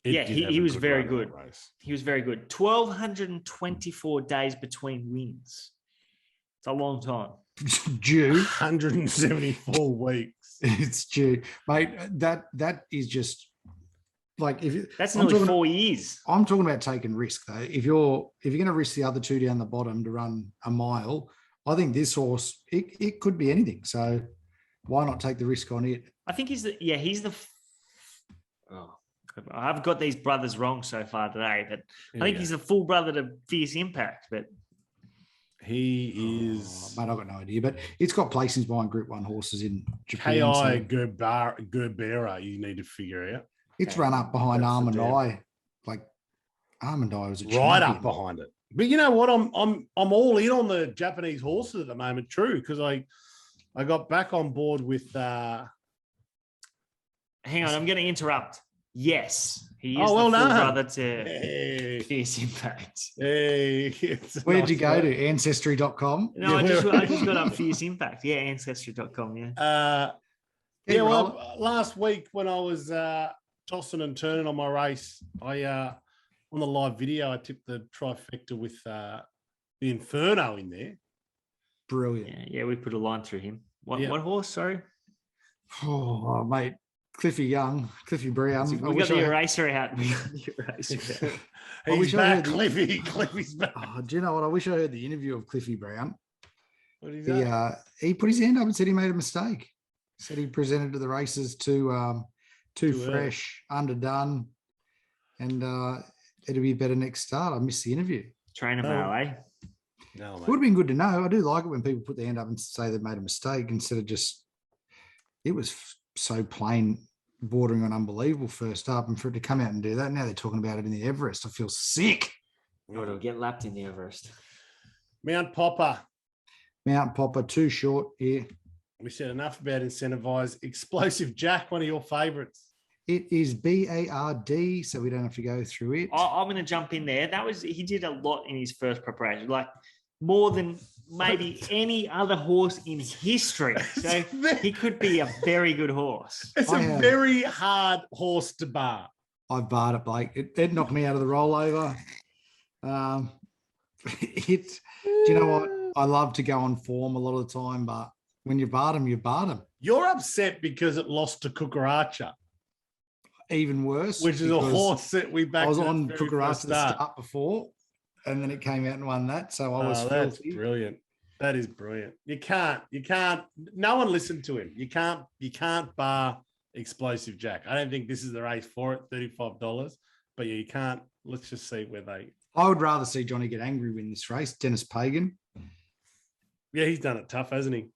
He was very run in good. that race. He was very good. 1,224 days between wins. It's a long time. Due. 174 weeks. It's due, mate. That is just like That's nearly 4 years. I'm talking about taking risk though. If you're going to risk the other two down the bottom to run a mile, I think this horse it could be anything. So why not take the risk on it? I think I've got these brothers wrong so far today, but I think he's the full brother to Fierce Impact. But he is. Mate, I've got no idea, but it's got placings behind Group 1 horses in Japan. Ki Gerbera, you need to figure out. It's run up behind Almond Eye. Like Almond Eye was a champion. Right up behind it. But you know what? I'm all in on the Japanese horses at the moment. True, because I got back on board with. Hang on, I'm going to interrupt. Yes, he is well the full done. brother to Fierce Impact. Where'd you go to? Ancestry.com? No, I just got up Fierce Impact. Yeah, Ancestry.com, yeah. Well, last week when I was tossing and turning on my race, I on the live video, I tipped the trifecta with the Inferno in there. Brilliant. Yeah, we put a line through him. What horse, sorry? Oh, mate. Cliffy Brown. We got the eraser out. He's back, Cliffy. Cliffy's back. Oh, do you know what? I wish I heard the interview of Cliffy Brown. What did he say? He put his hand up and said he made a mistake. Said he presented to the races too fresh, underdone, and it'll be a better next start. I missed the interview. Trainer mail, eh? No, mate. It would have been good to know. I do like it when people put their hand up and say they've made a mistake instead of just. It was so plain, bordering on unbelievable first up, and for it to come out and do that, now they're talking about it in the Everest. I feel sick. Or it'll get lapped in the Everest. Mount Popper, too short here. we said enough about incentivized. Explosive Jack, one of your favourites. It is BARD, so we don't have to go through it. I'm going to jump in there. He did a lot in his first preparation, like more than maybe any other horse in history. So he could be a very good horse. It's a very hard horse to bar. I barred it, Blake. It knocked me out of the rollover. Do you know what? I love to go on form a lot of the time, but when you barred him, you barred him. You're upset because it lost to Kukaracha. Even worse. Which is a horse that we backed. I was on Kukaracha to start before, and then it came out and won that. So I was that's filthy. brilliant. That is brilliant. You can't, no one listened to him. You can't bar Explosive Jack. I don't think this is the race for it, $35. But yeah, you can't. Let's just see where they. I would rather see Johnny get angry win this race. Dennis Pagan. Yeah, he's done it tough, hasn't he?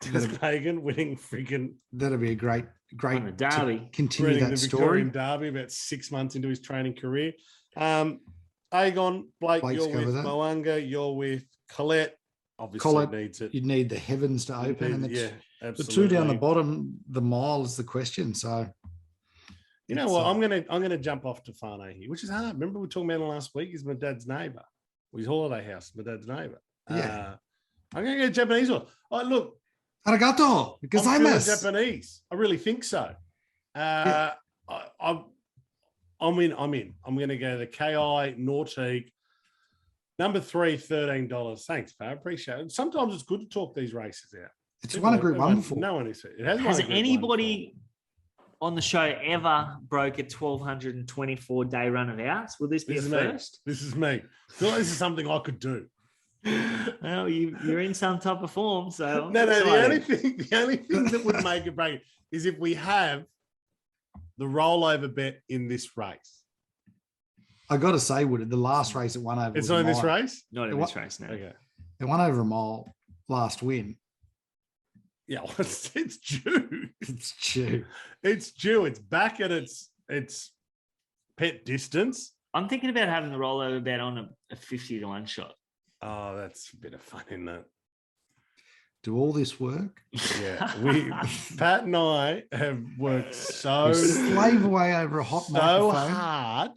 Dennis Pagan winning freaking. That'd be a great derby. Continue winning that the story. Victorian Derby about 6 months into his training career. Aegon, Blake, Blake's you're with Moanga, you're with Colette. Obviously Colette needs it. You'd need the heavens to open, and Yeah, the absolutely. two down the bottom, the mile is the question. So, you know what? I'm gonna jump off to Fane here, which is hard. Remember we were talking about it last week. He's my dad's neighbour. His holiday house, my dad's neighbour. Yeah. I'm gonna get a Japanese one. Oh, look, arigato, I'm gozaimasu. feeling Japanese. I really think so. I'm in. I'm gonna go the Ki Nautique. Number 3, $13. Thanks, Pat. I appreciate it. Sometimes it's good to talk these races out. It's won a Group 1 before. No one is. It Has anybody on the show ever broke a 1,224-day run of outs? Will this be a first? This is me. I feel like this is something I could do. Well, you're in some type of form, so No. The only thing that would make it break is if we have the rollover bet in this race. I got to say, Woodard, the last race it won over. It's was not in a this mile. race? Not in this race, no. Okay. It won over a mile last win. Yeah, well, it's due. It's due. It's due. It's back at its pet distance. I'm thinking about having the rollover bet on a 50 to 1 shot. Oh, that's a bit of fun, isn't it? Do all this work? Yeah, Pat and I have worked so Slave away over a hot microphone. hard.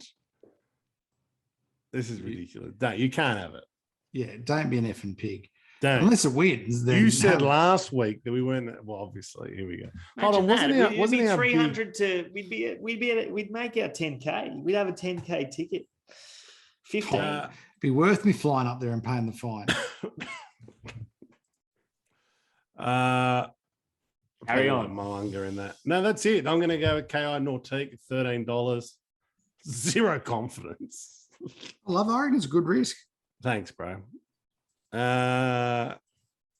This is ridiculous. No, you can't have it. Yeah, don't be an effing pig. Don't. Unless it wins, then You said last week that we weren't. Well, obviously, here we go. Hold on, Imagine wasn't that. our 300 to we'd make our 10K. We'd have a 10K ticket. 15. be worth me flying up there and paying the fine. Carry on. Malunga in that. No, that's it. I'm going to go with KI Nautique at $13. Zero confidence. I love Oregon. It's a good risk. Thanks, bro. And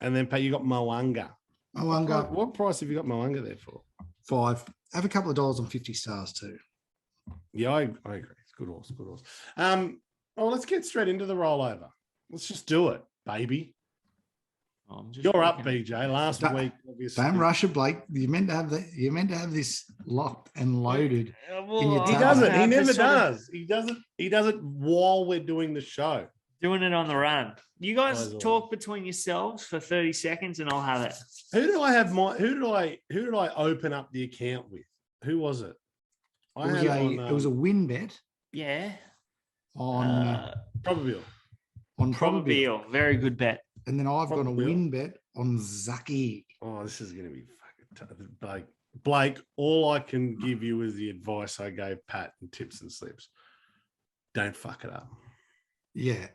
then, Pat, you got Moanga. Moanga. What price have you got Moanga there for? 5. Have a couple of dollars on 50 stars too. Yeah, I agree. It's good horse. Good horse. Oh, let's get straight into the rollover. Let's just do it, baby. You're up, BJ. Last week, obviously. Don't rush it, Blake. You're meant to have this locked and loaded. In your He tail. doesn't. He never does. He doesn't. He does it while we're doing the show. Doing it on the run. You guys Guys, talk between yourselves for 30 seconds and I'll have it. Who do I have? Who did I open up the account with? Who was it? It was a win bet Yeah. on Probably. Probably. Very good bet. and then I've got a Probably. win bet on Zaaki. Oh, this is going to be fucking tough. Blake, all I can give you is the advice I gave Pat and tips and slips. Don't fuck it up. Yeah,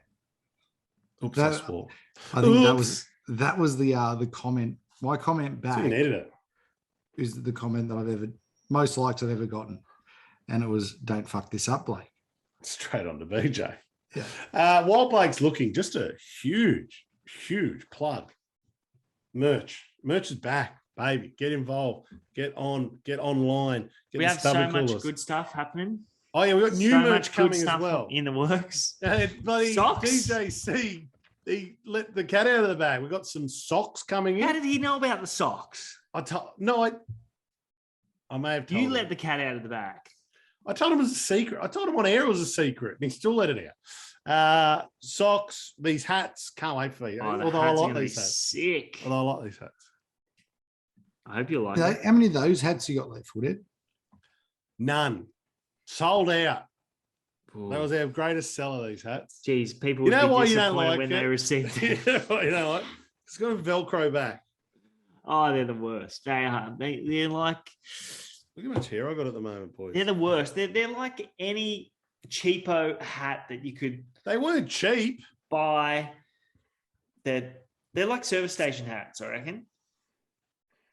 Oops, That- I swore. I think Oops. that was the comment. My comment So back you can edit it. is the comment that I've ever most liked I've ever gotten, and it was "Don't fuck this up, Blake." Straight on to BJ. Yeah. While Blake's looking, just a huge plug. Merch is back, baby. Get involved. Get online. Get We the have so stubby much coolers. good stuff happening. Oh yeah, we got new So merch much good coming as stuff well. in the works. Bloody Socks? DJC, he let the cat out of the bag. We got some socks coming in. How did he know about the socks? I may have told You him. let the cat out of the bag. I told him it was a secret. I told him on air it was a secret, and he still let it out. Socks, these hats. Can't wait for you. Oh, the Although I hats are like gonna be these hats. sick. Although I like these hats. I hope you like How it. many of those hats you got left, Woodhead? None. Sold out. Ooh. That was our greatest seller, these hats. Jeez, people You would know be why you don't disappointed like when it? they received it. You know what? It's got a Velcro back. Oh, they're the worst. They are. They're like Look how much hair I got at the moment, boys. they're the worst. They're like any cheapo hat that you could They weren't cheap. buy. They're like service station hats, I reckon.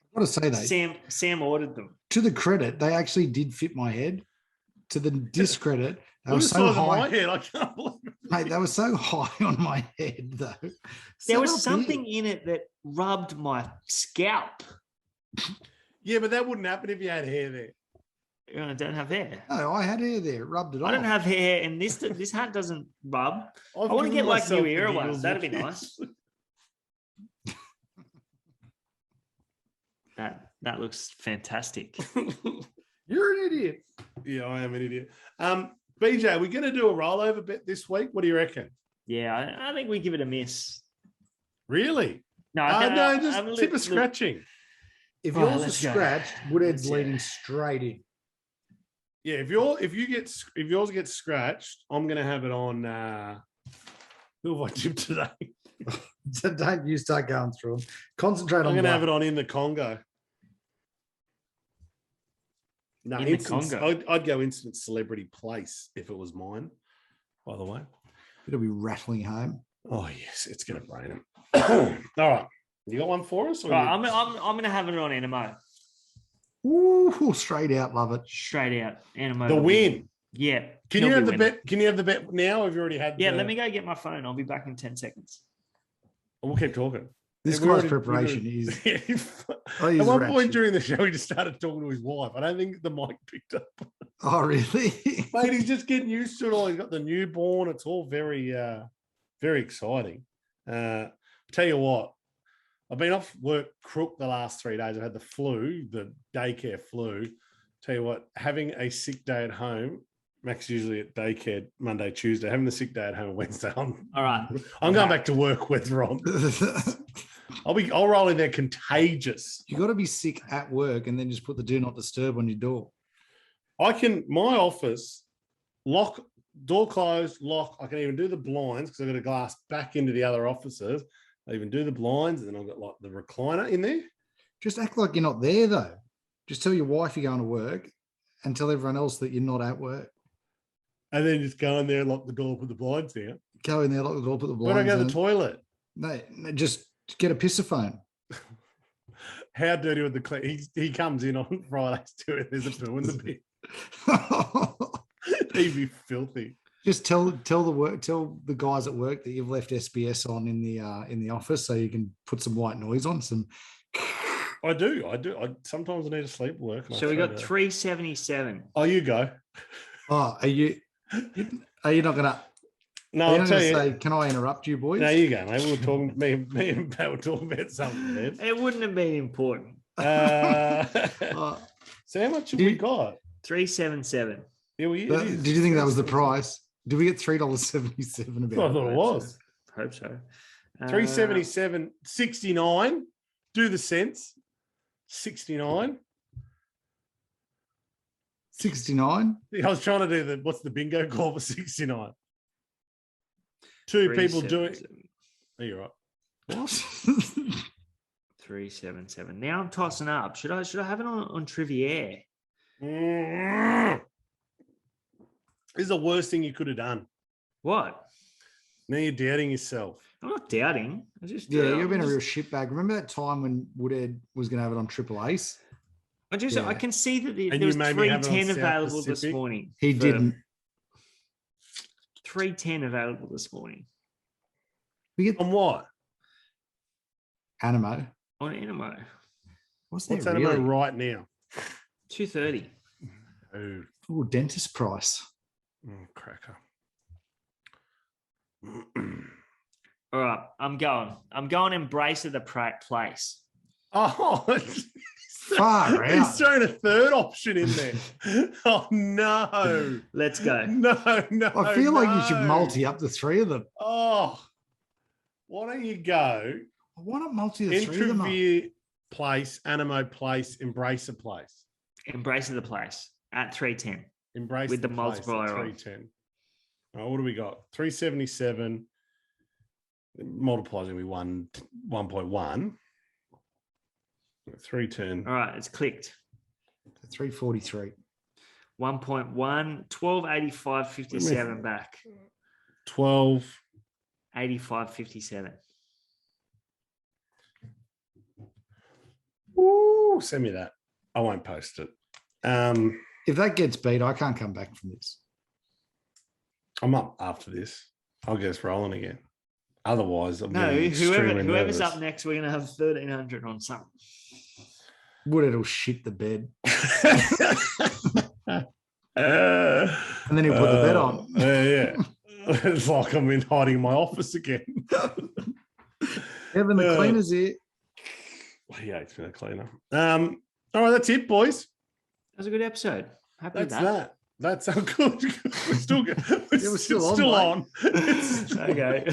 I've got to say though, Sam ordered them. to the credit, they actually did fit my head. To the discredit, they were Look at the so size of my high. head. I can't believe it. Mate, they were so high on my head though. There So was up something here. in it that rubbed my scalp. Yeah, but that wouldn't happen if you had hair there. I don't have hair. No, I had hair there, rubbed it off. I don't have hair, and this hat doesn't rub. I've I want to given get like myself new the era giggles ones. That'd be looking. nice. That looks fantastic. You're an idiot. Yeah, I am an idiot. BJ, we're going to do a rollover bet this week. What do you reckon? Yeah, I think we give it a miss. Really? No, I No, just tip of scratching. If Oh, yours is let's go. scratched, Woodhead's Let's go. leading straight in. Yeah, if yours gets scratched, I'm going to have it on. Who have I tipped today? So don't you start going through them. Concentrate I'm on going to have one. it on in the Congo. No, In the instant, Congo? I'd go instant celebrity place if it was mine. By the way. It'll be rattling home. Oh yes, it's going to brain him. All right, you got one for us? Or Right, you- I'm gonna have it on Animo. Ooh, straight out, love it. Straight out. Animo. the win. Yeah. Can he'll you have be the winning. bet? Can you have the bet now? Or have you already had? Yeah, let me go get my phone. I'll be back in 10 seconds. We'll keep talking. This Yeah, we guy's already- preparation we is already- Oh, At he's one ratchet. point during the show, he just started talking to his wife. I don't think the mic picked up. Oh, really? Mate, he's just getting used to it all. He's got the newborn. It's all very, very exciting. Tell you what, I've been off work crook the last 3 days. I've had the flu, the daycare flu. Tell you what, having a sick day at home, Max usually at daycare Monday, Tuesday, having the sick day at home Wednesday. All right. I'm going back to work with Ron. I'll roll in there contagious. You got to be sick at work and then just put the do not disturb on your door. My office, lock, door closed, lock. I can even do the blinds because I've got a glass back into the other offices. I even do the blinds, and then I've got like the recliner in there. Just act like you're not there, though. Just tell your wife you're going to work and tell everyone else that you're not at work. And then just go in there, lock the door, put the blinds down. Go in there, lock the door, put the Where blinds do I go to in. the toilet? No, just get a pissophone. How dirty would the clean? He comes in on Fridays too, and there's a poo in the bin. He'd be filthy. Just tell the guys at work that you've left SBS on in the office so you can put some white noise on. Some. I do. I sometimes I need to sleep work. So we got 377. Oh, you go. Oh, are you not gonna? No, Are you I'll not tell gonna you. say, can I interrupt you, boys? No, you go, mate. We were talking. Me and Pat were talking about something, man. It wouldn't have been important. Oh, So how much have we got? 377. Yeah, did you think that was the price? Did we get $3.77 about? I thought it was. Hope so. 377, 69. Do the cents. 69. 69. I was trying to do what's the bingo call for 69? Two people doing. Oh, you're right. What? 377. Now I'm tossing up. Should I have it on Trivier? This is the worst thing you could have done. What? Now you're doubting yourself. I'm not doubting. I just You've been a real shitbag. Remember that time when Woodhead was going to have it on Triple Ace? I can see that there you was made me have it on 310 South available this Pacific. morning. He didn't. 310 available this morning We get On what? Animo. on Animo. What's What's that that really? about right now? 230. Oh, Ooh, dentist price. cracker. All right, I'm going embrace of the place. Oh, Far he's out. throwing a third option in there. Oh, no. Let's go. No. I feel like you should no. multi up the three of them. Oh, why don't you go? Why not multi the three of them up? Interview place, Animo place, Embracer place. Embrace of the place at 310. Embrace With the place multiplier at on. 310. Oh, what do we got? 377. Multiplies going to be 1.1. 310. All right, it's clicked. 343. 1.1, 1285.57 back. 12. 85.57. Ooh, send me that. I won't post it. If that gets beat, I can't come back from this. I'm up after this. I'll get us rolling again. Otherwise, I'm No, getting extremely whoever's nervous. up next, we're gonna have 1,300 on something. Woodhead will shit the bed. And And then he'll put the bet on. Yeah. It's like I'm in hiding in my office again. Evan, the cleaner's here. Yeah, it's been a cleaner. All right, that's it, boys. That was a good episode. Happy with That's that. that. That's how good. We're still good. we're still on, It's Okay.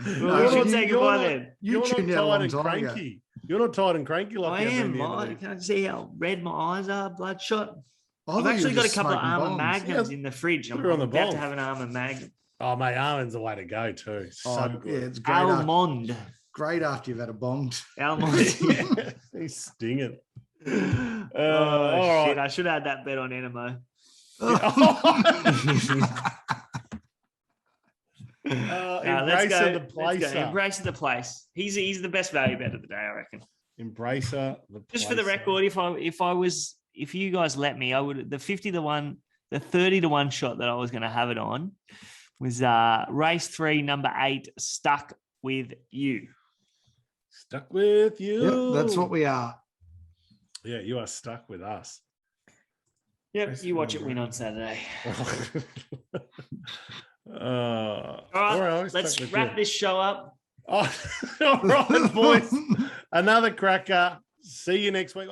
No, Well, we'll you- say you're goodbye not- then. You You're tuned not out a long tired and time ago. cranky. You're not tired and cranky like I you have am. been the other I day. can see how red my eyes are, bloodshot. I I've thought you actually were got a just couple of smoking Armour bombs. Magnums Yeah. in the fridge. I'm Put her on the about to bomb. have an Armour Magnum. Oh, mate, almond's the way to go too. So Oh, good. yeah, it's great. After, Almond. great after you've had a bonged. Almond. Yeah, he's stinging. Oh, all shit. right. I should have had that bet on Enema. Embrace let's go. the place. Embrace the place. He's the best value bet of the day, I reckon. Embracer the Just for the placer. record, if you guys let me, I would the 50-1, the 30-1 shot that I was going to have it on was race 3, number 8, Stuck With You. Stuck with you. Yep, that's what we are. Yeah, you are stuck with us. Yep, you watch it win on Saturday. All right, let's wrap this show up. Oh, all right, boys. Another cracker. See you next week.